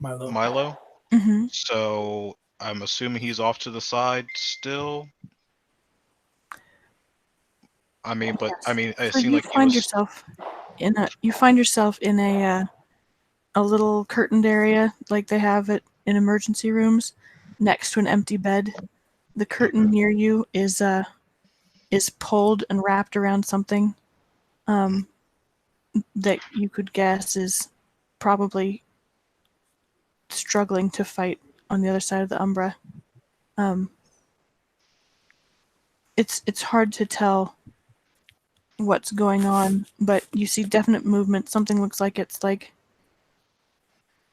Speaker 6: Mm-hmm.
Speaker 2: So I'm assuming he's off to the side still. I mean, but I mean, it
Speaker 6: So
Speaker 2: seemed
Speaker 6: you
Speaker 2: like he
Speaker 6: find
Speaker 2: was.
Speaker 6: yourself in a little curtained area like they have it in emergency rooms, next to an empty bed. The curtain near you is pulled and wrapped around something that you could guess is probably struggling to fight on the other side of the Umbra. It's hard to tell what's going on, but you see definite movement. Something looks like it's like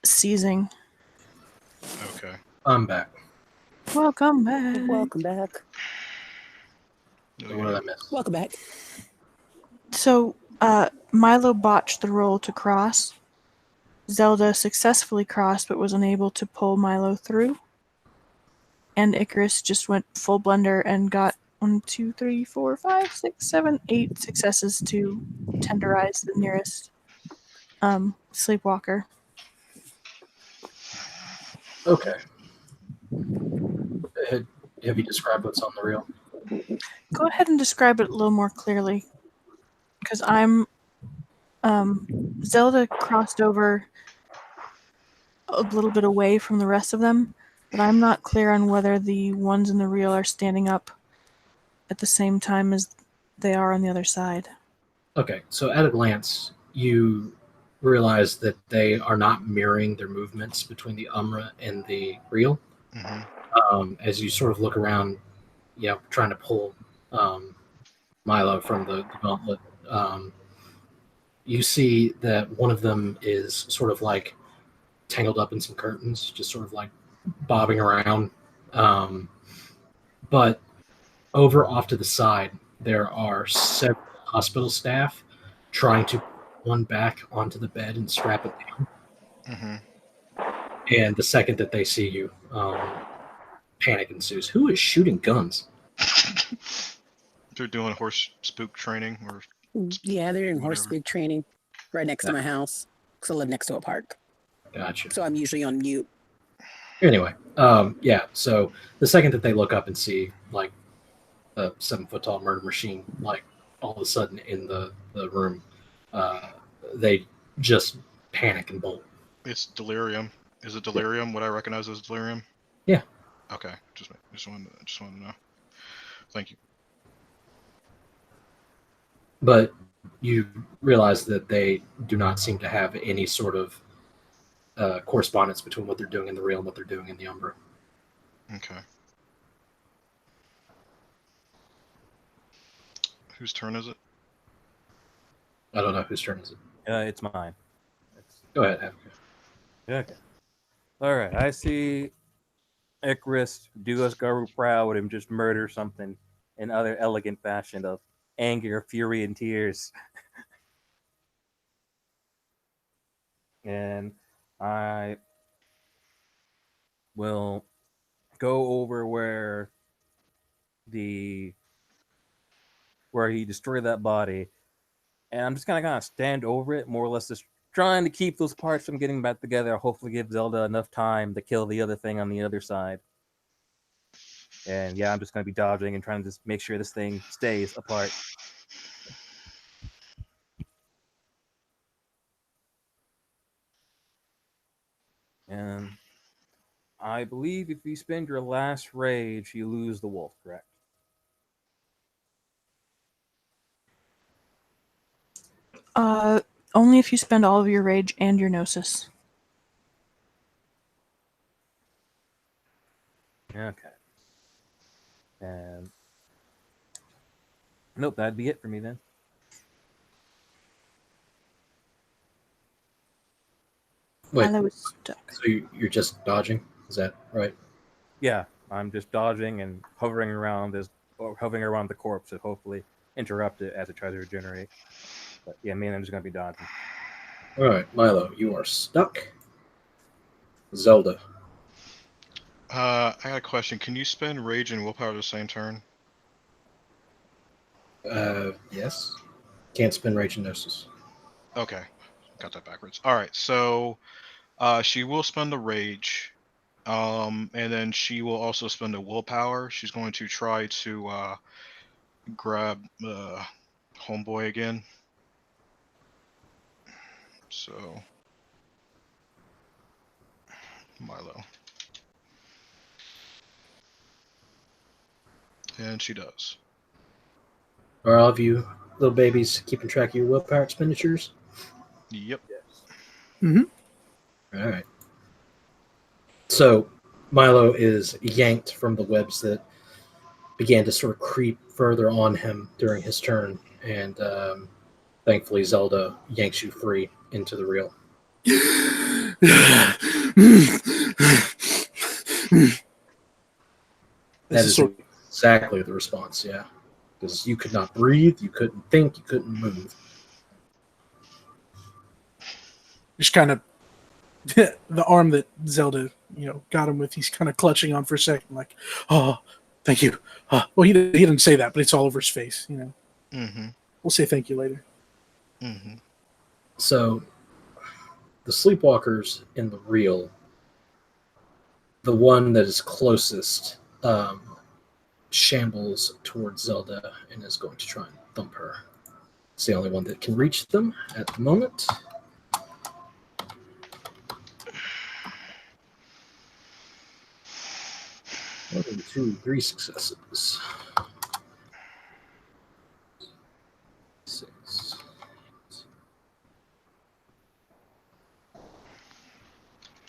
Speaker 6: seizing.
Speaker 2: Okay.
Speaker 1: I'm back.
Speaker 6: Welcome back.
Speaker 4: Welcome back.
Speaker 1: So what did I miss?
Speaker 4: Welcome back.
Speaker 6: So, Milo botched the roll to cross. Zelda successfully crossed but was unable to pull Milo through. And Icarus just went full blender and got 1, 2, 3, 4, 5, 6, 7, 8 successes to tenderize the nearest sleepwalker.
Speaker 1: Okay. Have you described what's on the reel?
Speaker 6: Go ahead and describe it a little more clearly. Because Zelda crossed over a little bit away from the rest of them, but I'm not clear on whether the ones in the reel are standing up at the same time as they are on the other side.
Speaker 1: Okay, so at a glance, you realize that they are not mirroring their movements between the Umbra and the reel.
Speaker 2: Mm-hmm.
Speaker 1: As you sort of look around, trying to pull Milo from the gauntlet. You see that one of them is sort of like tangled up in some curtains, just sort of like bobbing around. But over off to the side, there are several hospital staff trying to put one back onto the bed and strap it down.
Speaker 2: Mm-hmm.
Speaker 1: And the second that they see you, panic ensues. Who is shooting guns?
Speaker 2: They're doing horse spook training or
Speaker 4: Yeah, they're in horse
Speaker 2: whatever.
Speaker 4: speed training right next to my house because I live next to a park.
Speaker 1: Gotcha.
Speaker 4: So I'm usually on mute.
Speaker 1: Anyway, yeah. So the second that they look up and see like a 7-foot tall murder machine, like all of a sudden in the room, they just panic and bolt.
Speaker 2: It's delirium. Is it delirium? What I recognize as delirium?
Speaker 1: Yeah.
Speaker 2: Okay. Just wanted to know. Thank you.
Speaker 1: But you realize that they do not seem to have any sort of correspondence between what they're doing in the real and what they're doing in the Umbra.
Speaker 2: Okay. Whose turn is it?
Speaker 1: I don't know whose turn is it.
Speaker 5: It's mine.
Speaker 1: Go ahead, Havika.
Speaker 5: Okay. All right. I see Icarus do us go proud and just murder something in other elegant fashion of anger, fury, and tears. And I will go over where he destroyed that body, and I'm just gonna kind of stand over it, more or less, just trying to keep those parts from getting back together. Hopefully, give Zelda enough time to kill the other thing on the other side. And yeah, I'm just gonna be dodging and trying to just make sure this thing stays apart. And I believe if you spend your last rage, you lose the wolf, correct?
Speaker 6: Only if you spend all of your rage and your gnosis.
Speaker 5: Okay. And nope, that'd be it for me then.
Speaker 1: Wait,
Speaker 6: Milo is stuck.
Speaker 1: so you're just dodging? Is that right?
Speaker 5: Yeah, I'm just dodging and hovering around the corpse to hopefully interrupt it as it tries to regenerate. But yeah, mainly I'm just gonna be dodging.
Speaker 1: All right, Milo, you are stuck. Zelda.
Speaker 2: I got a question. Can you spend rage and willpower the same turn?
Speaker 1: Yes. Can't spin rage and gnosis.
Speaker 2: Okay. Got that backwards. All right. So she will spend the rage. And then she will also spend a willpower. She's going to try to grab homeboy again. So Milo. And she does.
Speaker 1: Are all of you little babies keeping track of your willpower expenditures?
Speaker 2: Yep.
Speaker 3: Mm-hmm.
Speaker 1: All right. So Milo is yanked from the webs that began to sort of creep further on him during his turn, and thankfully Zelda yanks you free into the reel. That is exactly the response, yeah. Because you could not breathe, you couldn't think, you couldn't move.
Speaker 3: Just kind of the arm that Zelda, got him with. He's kind of clutching on for a second, like, "Oh, thank you." Well, he didn't say that, but it's all over his face.
Speaker 2: Mm-hmm.
Speaker 3: We'll say thank you later.
Speaker 2: Mm-hmm.
Speaker 1: So, the Sleepwalkers in the reel, the one that is closest, shambles towards Zelda and is going to try and thump her. It's the only one that can reach them at the moment. 1, 2, 3 successes. 6.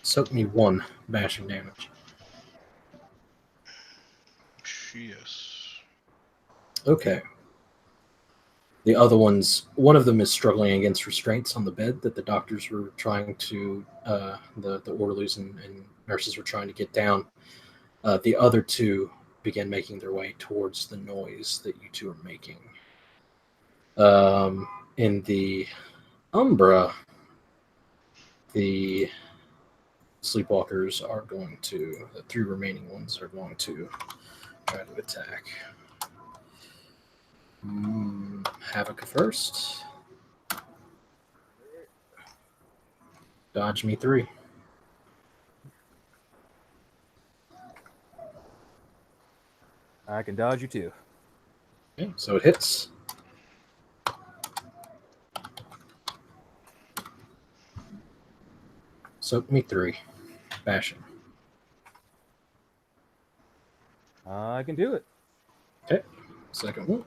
Speaker 1: Soak me 1 bashing damage.
Speaker 2: Yes.
Speaker 1: Okay. The other ones, one of them is struggling against restraints on the bed that the doctors were trying to, the orderlies and nurses were trying to get down. The other two began making their way towards the noise that you two are making. In the Umbra, the Sleepwalkers are going to, the 3 remaining ones are going to try to attack. Havika first. Dodge me 3.
Speaker 5: I can dodge you too.
Speaker 1: Okay, so it hits. Soak me 3. Bashing.
Speaker 5: I can do it.
Speaker 1: Okay, second one.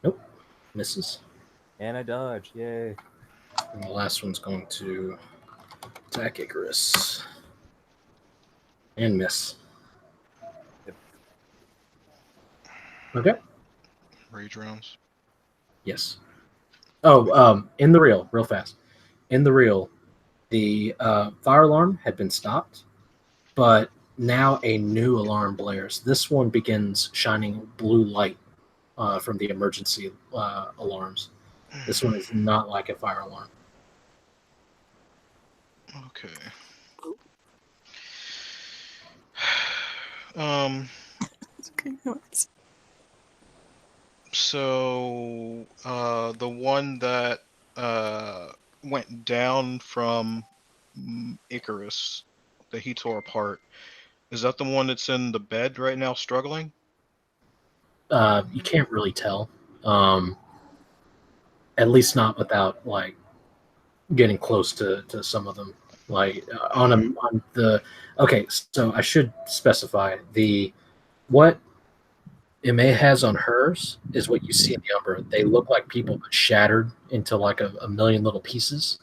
Speaker 1: Nope, misses.
Speaker 5: And I dodge. Yay.
Speaker 1: And the last one's going to attack Icarus. And miss.
Speaker 5: Yep.
Speaker 1: Okay.
Speaker 2: Rage rounds.
Speaker 1: Yes. Oh, in the real fast. In the real, the fire alarm had been stopped, but now a new alarm blares. This one begins shining blue light from the emergency alarms. This one is not like a fire alarm.
Speaker 2: Okay.
Speaker 6: Okay, no, it's
Speaker 2: So the one that went down from Icarus that he tore apart, is that the one that's in the bed right now struggling?
Speaker 1: You can't really tell. At least not without like getting close to some of them. Like on the okay, so I should specify what Ime has on hers is what you see in the Umbra. They look like people but shattered into like a million little pieces.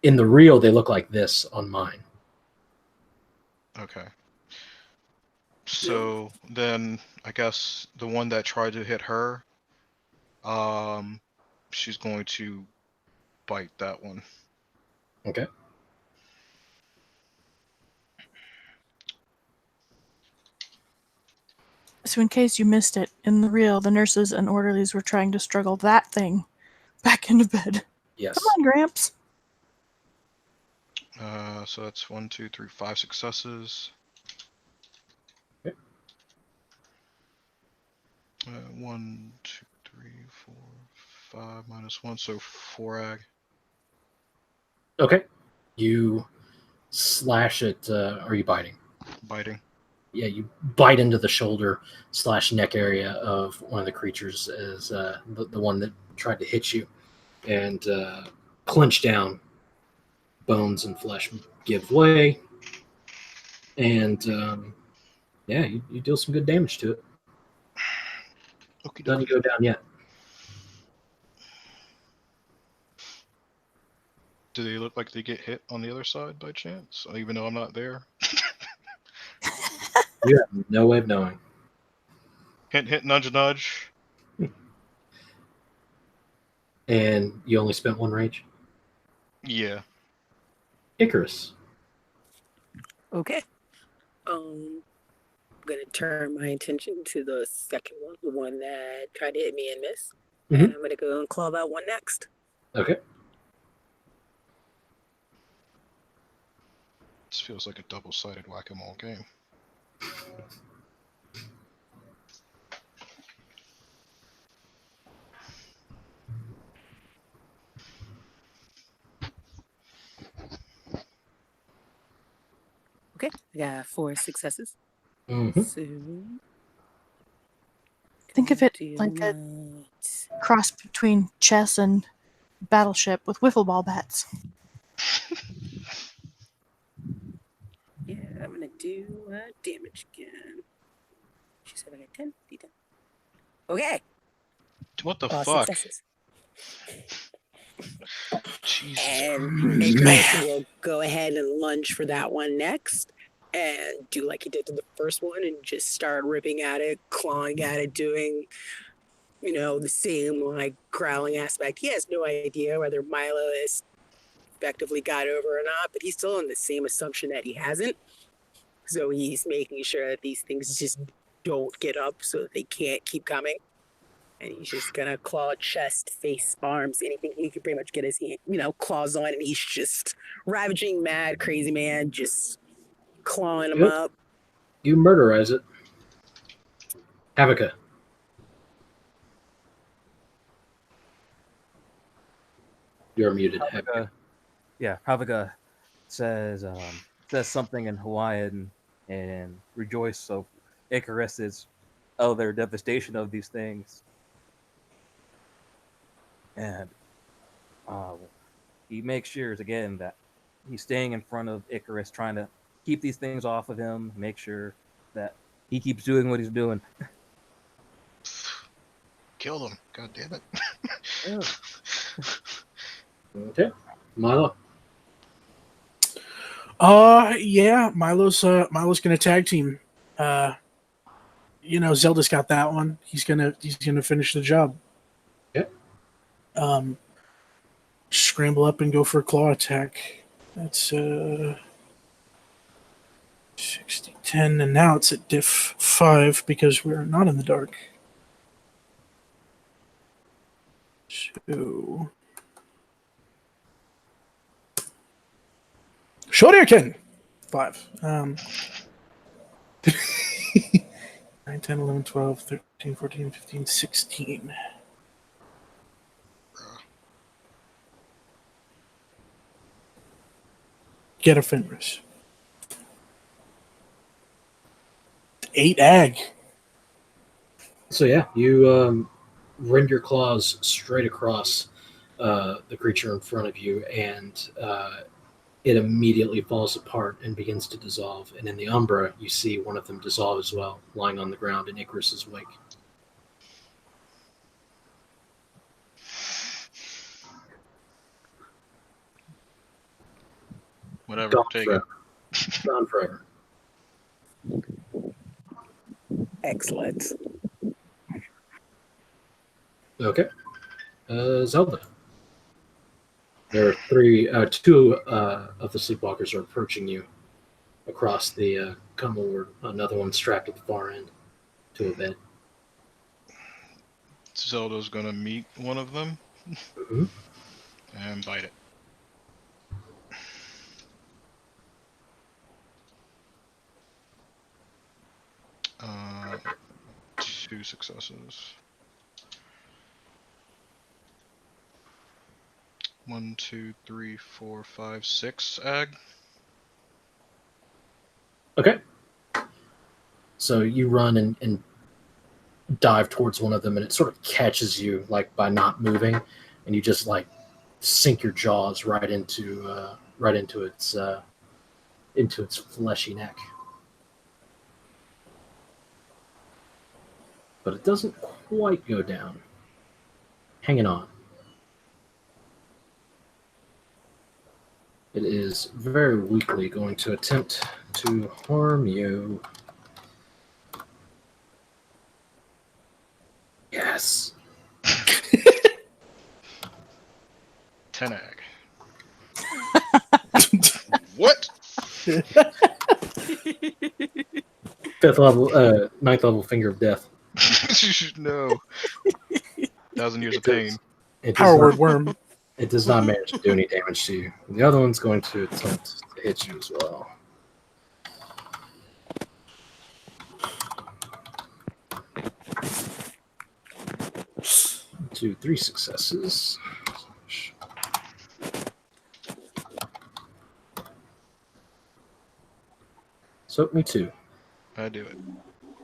Speaker 1: In the real, they look like this on mine.
Speaker 2: Okay. So then I guess the one that tried to hit her, she's going to bite that one.
Speaker 1: Okay.
Speaker 6: So, in case you missed it, in the real, the nurses and orderlies were trying to struggle that thing back into bed.
Speaker 1: Yes.
Speaker 6: Come on, Gramps.
Speaker 2: So that's 1, 2, 3, 5 successes.
Speaker 1: Okay.
Speaker 2: 1, 2, 3, 4, 5 minus 1, so 4 ag.
Speaker 1: Okay. You slash it. Are you biting?
Speaker 2: Biting.
Speaker 1: Yeah, you bite into the shoulder / neck area of one of the creatures as the one that tried to hit you, and clench down. Bones and flesh give way, and yeah, you deal some good damage to it.
Speaker 2: Okie
Speaker 1: Doesn't
Speaker 2: dokie.
Speaker 1: go down yet.
Speaker 2: Do they look like they get hit on the other side by chance? Even though I'm not there?
Speaker 1: You have no way of knowing.
Speaker 2: Hint, hint, nudge, nudge.
Speaker 1: And you only spent 1 rage?
Speaker 2: Yeah.
Speaker 1: Icarus.
Speaker 4: Okay. I'm gonna turn my attention to the second one, the one that tried to hit me and miss.
Speaker 1: Mhm.
Speaker 4: And I'm gonna go and claw that one next.
Speaker 1: Okay.
Speaker 2: This feels like a double-sided whack-a-mole game.
Speaker 4: Okay, I got 4 successes.
Speaker 1: Mhm.
Speaker 4: So
Speaker 6: Think of it
Speaker 4: do
Speaker 6: like a
Speaker 4: my-
Speaker 6: cross between chess and battleship with wiffle ball bats.
Speaker 4: Yeah, I'm gonna do damage again. She said I got 10, D10. Okay,
Speaker 2: What the
Speaker 4: all
Speaker 2: fuck?
Speaker 4: successes.
Speaker 2: Jesus
Speaker 4: And
Speaker 2: Christ.
Speaker 4: Icarus will go ahead and lunge for that one next and do like he did to the first one and just start ripping at it, clawing at it, doing, the same like growling aspect. He has no idea whether Milo has effectively got over or not, but he's still on the same assumption that he hasn't. So he's making sure that these things just don't get up so that they can't keep coming. And he's just gonna claw chest, face, arms, anything he can pretty much get his claws on, and he's just ravaging, mad, crazy man, just clawing them
Speaker 1: Yep.
Speaker 4: up.
Speaker 1: You murderize it. Havika. You're muted, Havika.
Speaker 5: Havika says something in Hawaiian and rejoice of Icarus's other devastation of these things. And he makes sure again that he's staying in front of Icarus, trying to keep these things off of him, make sure that he keeps doing what he's doing.
Speaker 2: Kill them. God damn it.
Speaker 1: Okay. Milo.
Speaker 3: Yeah, Milo's gonna tag team. Zelda's got that one. He's gonna finish the job.
Speaker 1: Yep.
Speaker 3: Scramble up and go for a claw attack. That's 60, 10, and now it's at diff 5 because we're not in the dark. So Shoryuken 5. 9, 10, 11, 12, 13, 14, 15, 16. Get a Fenris. 8 ag.
Speaker 1: So yeah, you rend your claws straight across the creature in front of you, and it immediately falls apart and begins to dissolve. And in the Umbra, you see one of them dissolve as well, lying on the ground in Icarus's wake.
Speaker 2: Whatever.
Speaker 1: Gone
Speaker 2: Take
Speaker 1: forever.
Speaker 2: it.
Speaker 1: Gone forever.
Speaker 4: Excellent.
Speaker 1: Okay. Zelda. There are two of the Sleepwalkers are approaching you across the Cumberland. Another one strapped at the far end to a bed.
Speaker 2: Zelda's gonna meet one of them
Speaker 1: Mm-hmm.
Speaker 2: and bite it. Two successes. 1, 2, 3, 4, 5, 6 ag.
Speaker 1: Okay. So you run and dive towards one of them, and it sort of catches you like by not moving, and you just like sink your jaws right into its fleshy neck. But it doesn't quite go down. Hanging on. It is very weakly going to attempt to harm you. Yes.
Speaker 2: 10 ag. What?
Speaker 1: Ninth level finger of death.
Speaker 2: No. 1,000 years of pain.
Speaker 3: Power word worm.
Speaker 1: It does not manage to do any damage to you. The other one's going to attempt to hit you as well. 2, 3 successes. So me too.
Speaker 2: I do it.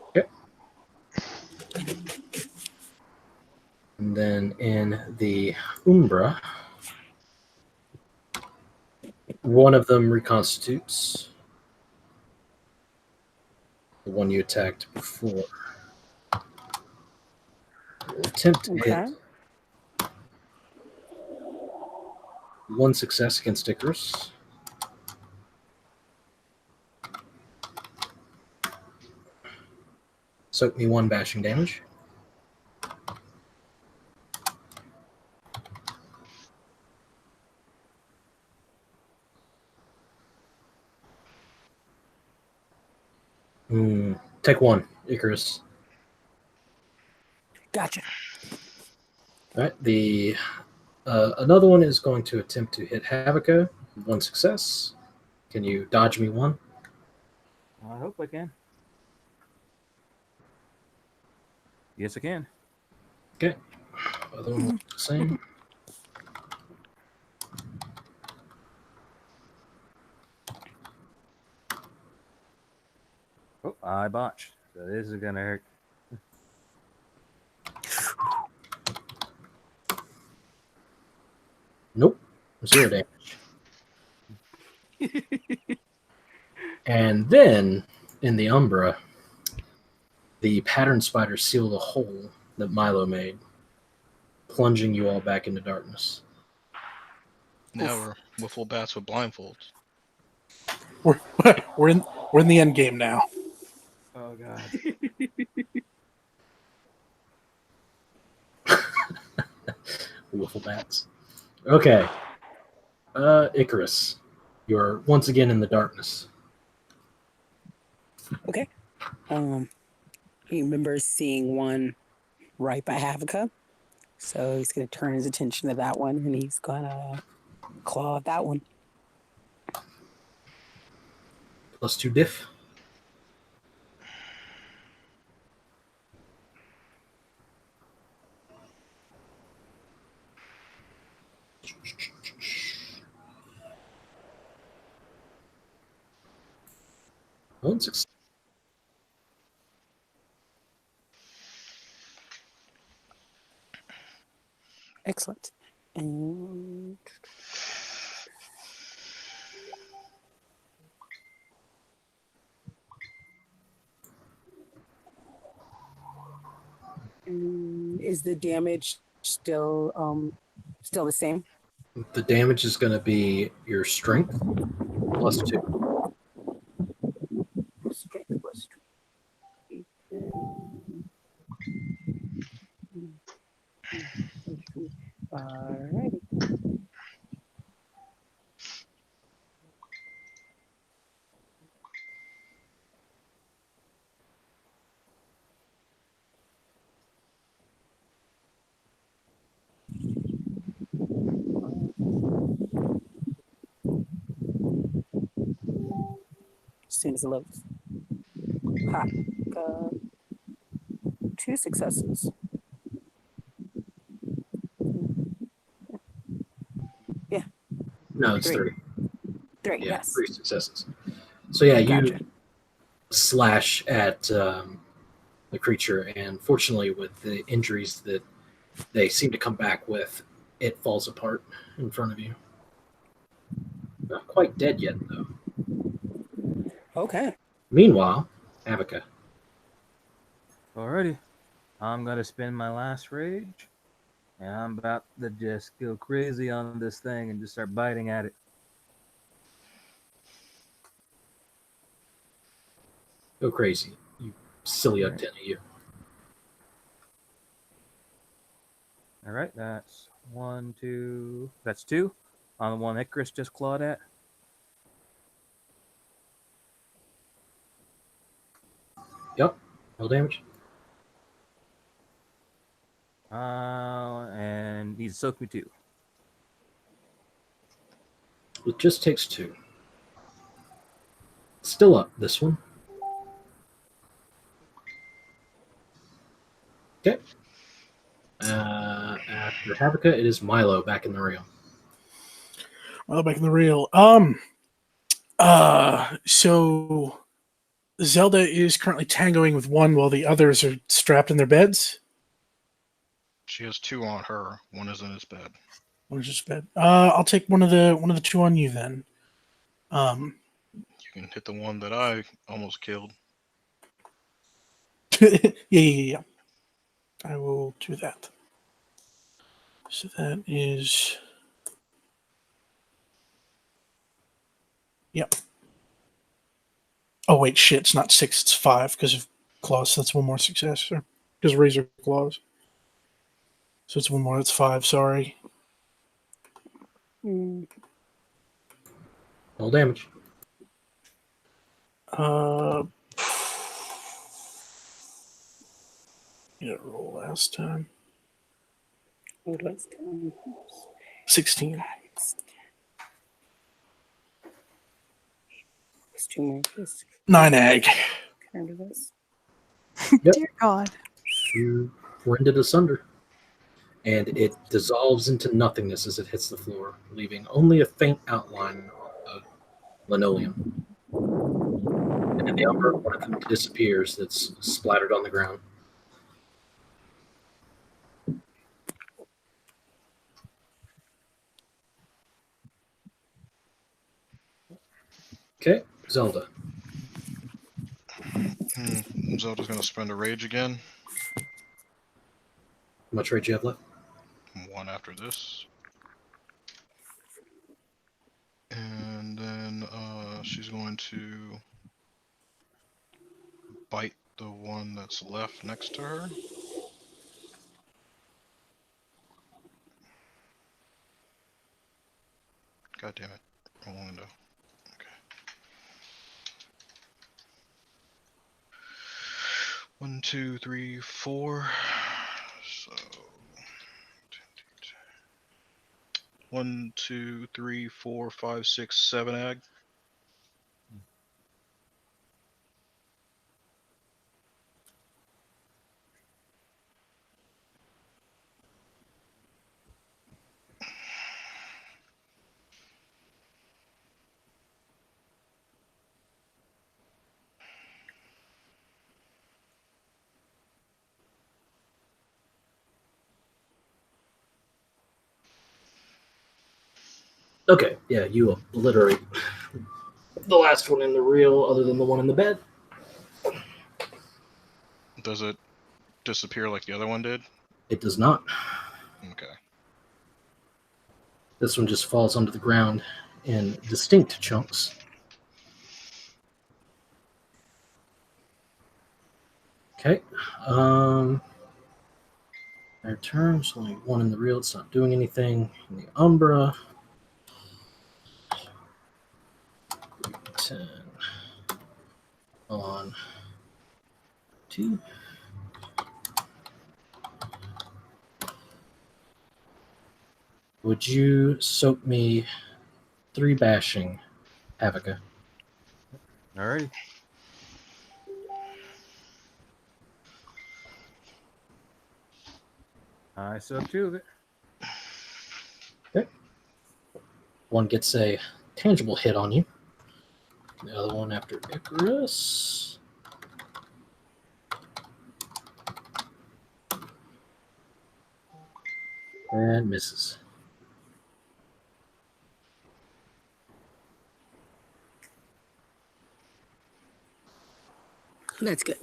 Speaker 1: Okay. And then in the Umbra, one of them reconstitutes. The one you attacked before. Attempt to hit. One success against Icarus. Soak me 1 bashing damage. Take 1, Icarus.
Speaker 4: Gotcha.
Speaker 1: All right. The another one is going to attempt to hit Havika. 1 success. Can you dodge me 1?
Speaker 5: I hope I can. Yes, I can.
Speaker 1: Okay. Other one looks the same.
Speaker 5: Oh, I botched. So this is gonna hurt.
Speaker 1: Nope. 0 damage. And then, in the Umbra, the pattern spiders seal the hole that Milo made, plunging you all back into darkness.
Speaker 2: Now we're wiffle bats with blindfolds.
Speaker 3: We're in the end game now.
Speaker 5: Oh god.
Speaker 1: Wiffle bats. Okay. Icarus, you're once again in the darkness.
Speaker 4: Okay. He remembers seeing one right by Havika. So he's going to turn his attention to that one and he's going to claw at that one.
Speaker 1: +2 diff. One success.
Speaker 4: Excellent. And is the damage still the same?
Speaker 1: The damage is going to be your strength +2.
Speaker 4: Strength plus 2. Alrighty. As soon as it loads. Ha. 2 successes. Yeah.
Speaker 1: No, it's 3.
Speaker 4: 3,
Speaker 1: Yeah,
Speaker 4: yes.
Speaker 1: 3 successes. So yeah,
Speaker 4: Gotcha.
Speaker 1: you slash at the creature, and fortunately, with the injuries that they seem to come back with, it falls apart in front of you. Not quite dead yet, though.
Speaker 4: Okay.
Speaker 1: Meanwhile, Havika.
Speaker 5: Alrighty. I'm gonna spend my last rage. And I'm about to just go crazy on this thing and just start biting at it.
Speaker 1: Go crazy, you silly
Speaker 5: All right.
Speaker 1: antenna, you.
Speaker 5: Alright, that's 1, 2. That's 2 on the one Icarus just clawed at.
Speaker 1: Yep, no damage.
Speaker 5: And needs to soak me 2.
Speaker 1: It just takes 2. Still up, this one. Okay. After Havika, it is Milo back in the reel.
Speaker 3: Well, back in the reel. So Zelda is currently tangoing with one while the others are strapped in their beds.
Speaker 2: She has 2 on her. 1 is in his bed.
Speaker 3: One is just bed. I'll take one of the 2 on you then.
Speaker 2: You can hit the one that I almost killed.
Speaker 3: Yeah. I will do that. So that is Oh wait, shit! It's not 6. It's 5 because of claws. So that's one more success. Because razor claws. So it's one more. That's 5. Sorry.
Speaker 4: Mm.
Speaker 1: Roll damage.
Speaker 3: Yeah, roll last time.
Speaker 4: What was it?
Speaker 3: 16.
Speaker 4: It's 2 more. Just
Speaker 3: 9 ag.
Speaker 4: kind of this.
Speaker 1: Yep.
Speaker 6: Dear God.
Speaker 1: You rend it asunder, and it dissolves into nothingness as it hits the floor, leaving only a faint outline of linoleum. And in the upper, one of them disappears that's splattered on the ground. Okay, Zelda.
Speaker 2: Zelda's gonna spend a rage again.
Speaker 1: How much rage you have left?
Speaker 2: 1 after this. And then she's going to bite the one that's left next to her. God damn it. Wrong window. Okay. 1, 2, 3, 4. So 1, 2, 3, 4, 5, 6, 7 ag.
Speaker 1: Okay, yeah, you obliterate the last one in the reel, other than the one in the bed.
Speaker 2: Does it disappear like the other one did?
Speaker 1: It does not.
Speaker 2: Okay.
Speaker 1: This one just falls onto the ground in distinct chunks. Okay. Their turns, only one in the reel. It's not doing anything. In the Umbra. 10 on 2. Would you soak me 3 bashing, Havika?
Speaker 5: Alrighty. I sub 2 of it.
Speaker 1: Okay. One gets a tangible hit on you. The other one after Icarus. And misses.
Speaker 4: That's good.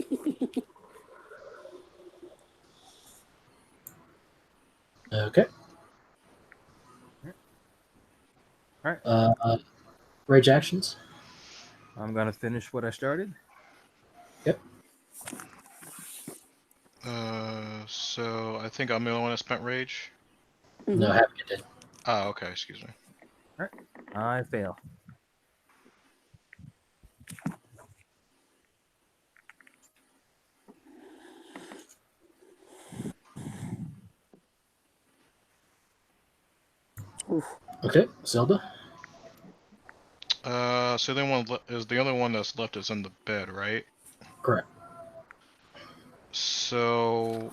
Speaker 1: Okay.
Speaker 5: Alright.
Speaker 1: Rage actions.
Speaker 5: I'm gonna finish what I started.
Speaker 1: Yep.
Speaker 2: So I think I'm the only one that spent rage.
Speaker 1: No, Havika did.
Speaker 2: Ah, okay, excuse me.
Speaker 5: Alright. I fail.
Speaker 1: Okay, Zelda.
Speaker 2: So the only one is the only one that's left is in the bed, right?
Speaker 1: Correct.
Speaker 2: So,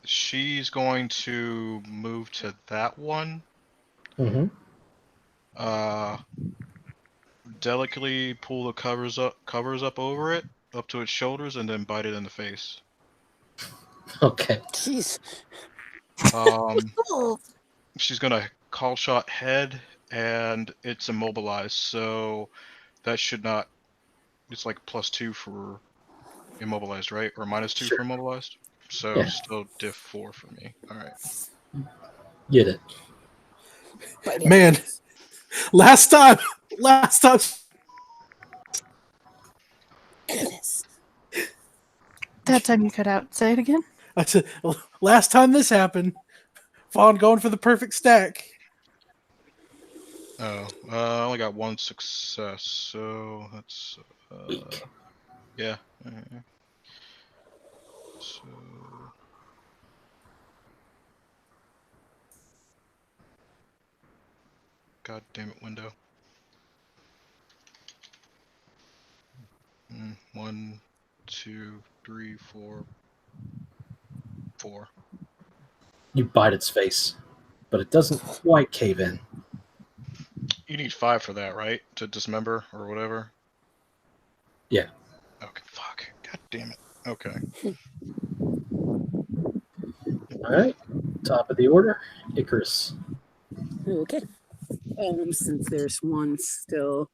Speaker 2: she's going to move to that one.
Speaker 1: Mm-hmm.
Speaker 2: Delicately pull the covers up over it, up to its shoulders, and then bite it in the face.
Speaker 1: Okay.
Speaker 4: Jeez.
Speaker 2: She's gonna call shot head, and it's immobilized, so that should not. It's like +2 for immobilized, right? Or -2
Speaker 1: Sure.
Speaker 2: for immobilized. So
Speaker 1: Yeah.
Speaker 2: still diff 4 for me. All right.
Speaker 1: Get it.
Speaker 3: Man, last time Last time.
Speaker 4: Goodness.
Speaker 6: That time you cut out. Say it again.
Speaker 3: I said, last time this happened, Vaughn going for the perfect stack.
Speaker 2: Oh, I only got one success, so that's
Speaker 1: Weak.
Speaker 2: yeah. So God damn it, window. 1, 2, 3, 4, 4.
Speaker 1: You bite its face, but it doesn't quite cave in.
Speaker 2: You need 5 for that, right? To dismember or whatever.
Speaker 1: Yeah.
Speaker 2: Okay. Fuck. God damn it. Okay.
Speaker 1: All right. Top of the order, Icarus.
Speaker 4: Okay. Since there's one still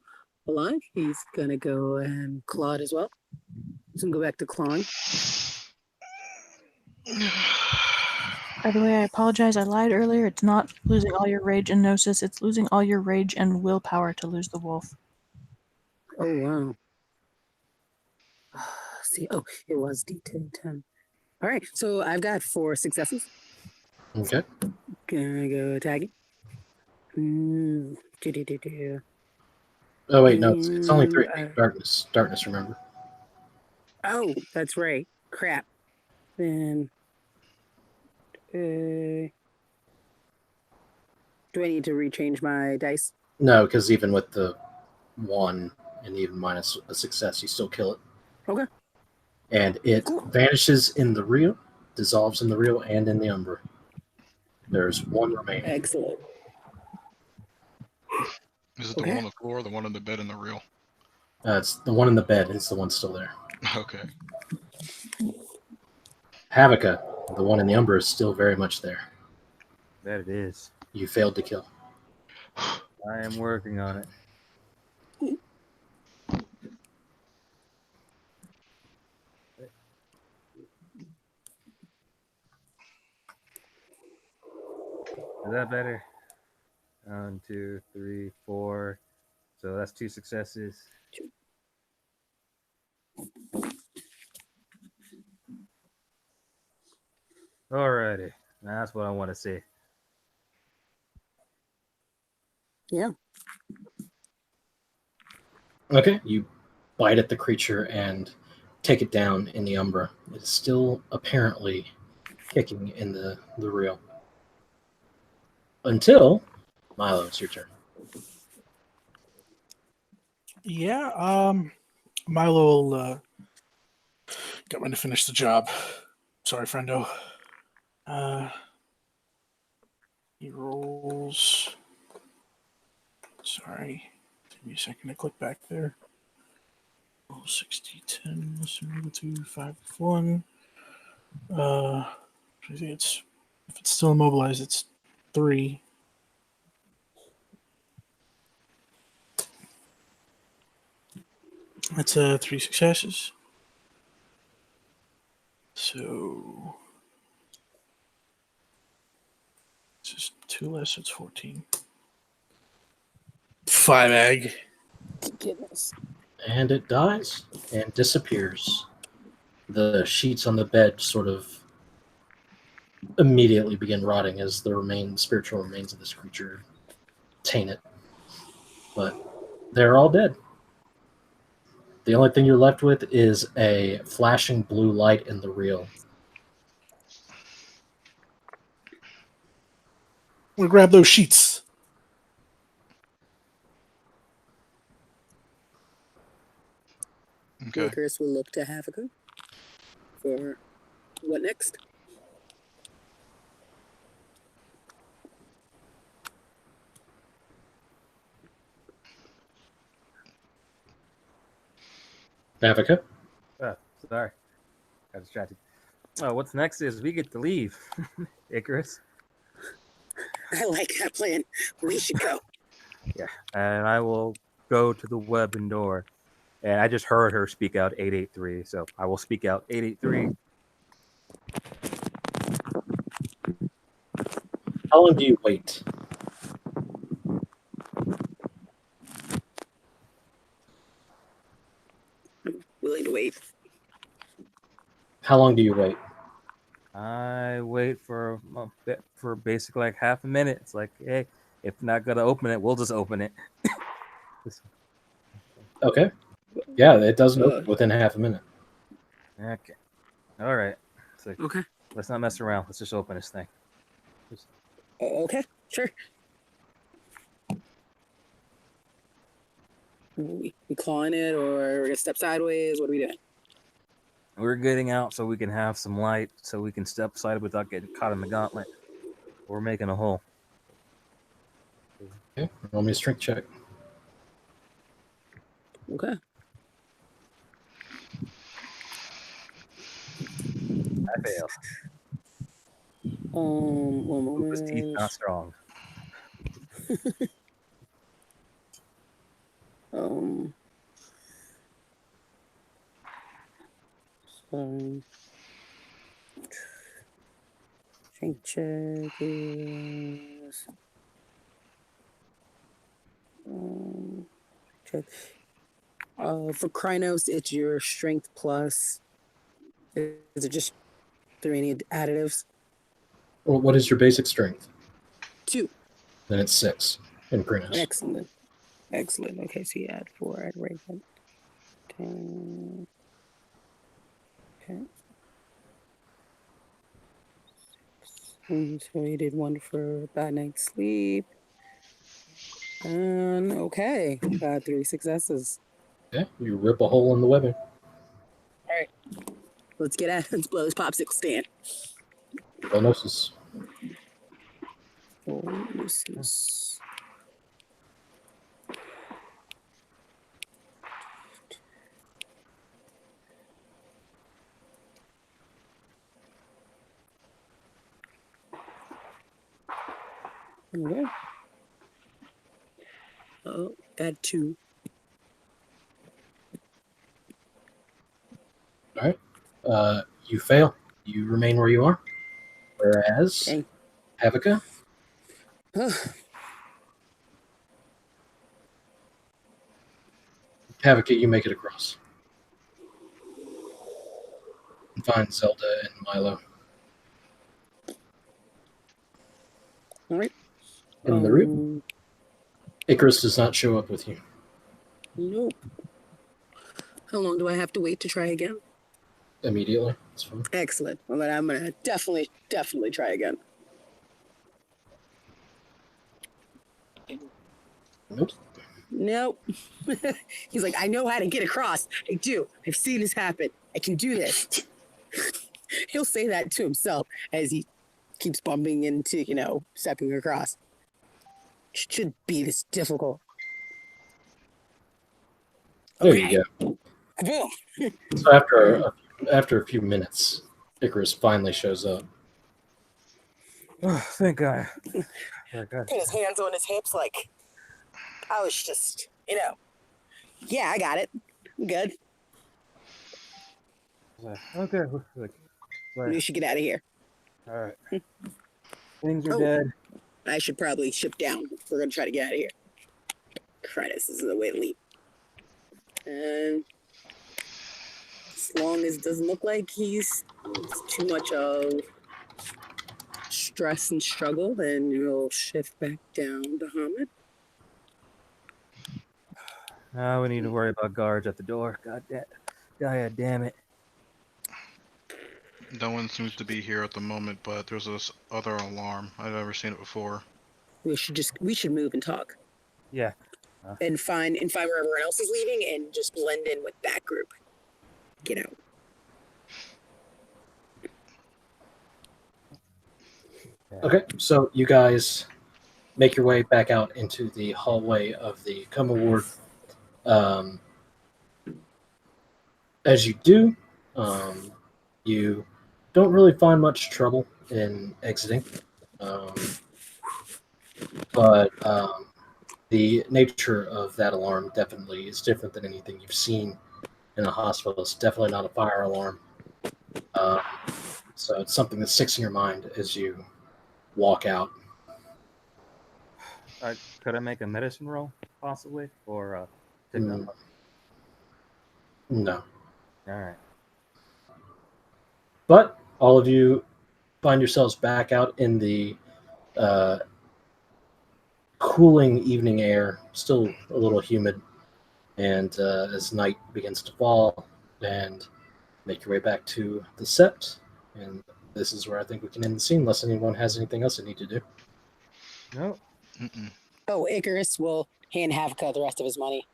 Speaker 4: alive, he's gonna go and claw it as well. He's gonna go back to clawing.
Speaker 6: By the way, I apologize. I lied earlier. It's not losing all your rage and gnosis. It's losing all your rage and willpower to lose the wolf.
Speaker 4: Oh wow. See, oh, it was D10. All right, so I've got 4 successes.
Speaker 1: Okay.
Speaker 4: Gonna go tagging.
Speaker 1: Oh wait, no, it's only 3. Darkness. Darkness. Remember.
Speaker 4: Oh, that's right. Crap. Then, do I need to rechange my dice?
Speaker 1: No, because even with the 1 and even minus a success, you still kill it.
Speaker 4: Okay.
Speaker 1: And it
Speaker 4: Cool.
Speaker 1: vanishes in the reel, dissolves in the reel, and in the Umbra. There's 1 remaining.
Speaker 4: Excellent.
Speaker 2: Is it the one on the floor, the one on the bed, and the reel?
Speaker 1: It's the one in the bed. It's the one still there.
Speaker 2: Okay.
Speaker 1: Havika, the one in the Umbra, is still very much there.
Speaker 5: That it is.
Speaker 1: You failed to kill.
Speaker 5: I am working on it. Is that better? 1, 2, 3, 4. So that's 2 successes. Alrighty. That's what I want to see.
Speaker 4: Yeah.
Speaker 1: Okay, you bite at the creature and take it down in the Umbra. It's still apparently kicking in the reel. Until, Milo, it's your turn.
Speaker 3: Yeah, Milo will get one to finish the job. Sorry, friendo. He rolls. Sorry. Give me a second to click back there. Roll 60, 10, 2, 5, 1. I think it's, if it's still immobilized, it's 3. That's 3 successes. So it's just 2 less, so it's 14. 5 egg.
Speaker 4: Goodness.
Speaker 1: And it dies and disappears. The sheets on the bed sort of immediately begin rotting as the spiritual remains of this creature taint it. But they're all dead. The only thing you're left with is a flashing blue light in the reel.
Speaker 3: We'll grab those sheets.
Speaker 2: Okay.
Speaker 4: Icarus will look to Havika for what next?
Speaker 1: Havika?
Speaker 5: Oh, sorry. Got distracted. Oh, what's next is we get to leave. Icarus.
Speaker 4: I like that plan. We should go.
Speaker 5: Yeah. And I will go to the weapon door. And I just heard her speak out 883, so I will speak out 883.
Speaker 1: How long do you wait?
Speaker 4: wait.
Speaker 1: How long do you wait?
Speaker 5: I wait for basically like half a minute. It's like, hey, if not gonna open it, we'll just open it.
Speaker 1: Okay. Yeah, it doesn't open within half a minute.
Speaker 5: Okay. All right. So
Speaker 4: Okay.
Speaker 5: let's not mess around. Let's just open this thing.
Speaker 4: Okay, sure. We clawing it, or we're gonna step sideways? What are we doing?
Speaker 5: We're getting out so we can have some light, so we can step aside without getting caught in the gauntlet. We're making a hole.
Speaker 1: Okay. Roll me a strength check.
Speaker 4: Okay.
Speaker 5: I fail.
Speaker 4: One
Speaker 5: Lucas' teeth
Speaker 4: moment.
Speaker 5: not strong.
Speaker 4: Sorry. Strength check is check. For Krynos, it's your strength plus. Is it just through any additives?
Speaker 1: Well, what is your basic strength?
Speaker 4: 2.
Speaker 1: Then it's 6 in Greenhouse.
Speaker 4: Excellent. Excellent. Okay, so you add 4, add right then. 10. Okay. So we did 1 for bad night's sleep. And okay, got 3 successes.
Speaker 1: Okay. You rip a hole in the webbing.
Speaker 4: All right, let's get at. Let's blow this popsicle stand.
Speaker 1: Bonosis.
Speaker 4: Oh, this is. Okay. Oh, got 2.
Speaker 1: All right. You fail. You remain where you are. Whereas,
Speaker 4: Okay.
Speaker 1: Havika, you make it across. And find Zelda and Milo.
Speaker 4: All right.
Speaker 1: In the room, Icarus does not show up with you.
Speaker 4: Nope. How long do I have to wait to try again?
Speaker 1: Immediately. It's fine.
Speaker 4: Excellent. Well, then I'm gonna definitely try again.
Speaker 1: Nope.
Speaker 4: Nope. He's like, I know how to get across. I do. I've seen this happen. I can do this. He'll say that to himself as he keeps bumping into, stepping across. It should be this difficult.
Speaker 1: There you go.
Speaker 4: Boom.
Speaker 1: So after a few minutes, Icarus finally shows up.
Speaker 5: Oh, thank God. Very good.
Speaker 4: Put his hands on his hips like, I was just, yeah, I got it. I'm good.
Speaker 5: Okay.
Speaker 4: We should get out of here.
Speaker 5: All right. Things are dead.
Speaker 4: I should probably ship down. We're going to try to get out of here. Christ, this isn't the way to leave. And as long as it doesn't look like he's too much of stress and struggle, then we'll shift back down to Hamid.
Speaker 5: Now we need to worry about guards at the door. God damn it.
Speaker 2: No one seems to be here at the moment, but there's this other alarm. I've never seen it before.
Speaker 4: We should move and talk.
Speaker 5: Yeah.
Speaker 4: And find where everyone else is leaving and just blend in with that group. Get out.
Speaker 1: Okay, so you guys make your way back out into the hallway of the coma ward. As you do, you don't really find much trouble in exiting. But the nature of that alarm definitely is different than anything you've seen in a hospital. It's definitely not a fire alarm. So it's something that sticks in your mind as you walk out.
Speaker 5: Could I make a medicine roll, possibly? Or
Speaker 1: No.
Speaker 5: All right.
Speaker 1: But all of you find yourselves back out in the cooling evening air, still a little humid, and as night begins to fall, and make your way back to the sept. And this is where I think we can end the scene, unless anyone has anything else they need to do.
Speaker 5: No.
Speaker 2: Mm-mm.
Speaker 4: Oh, Icarus will hand Havika the rest of his money.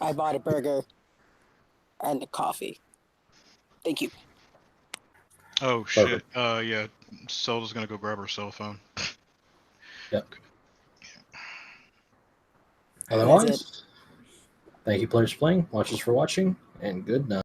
Speaker 4: I bought a burger and a coffee. Thank you.
Speaker 2: Oh shit. Yeah. Zelda's gonna go grab her cell phone.
Speaker 1: Yep.
Speaker 4: That's
Speaker 1: Otherwise, thank you players for playing, watchers for watching, and good night.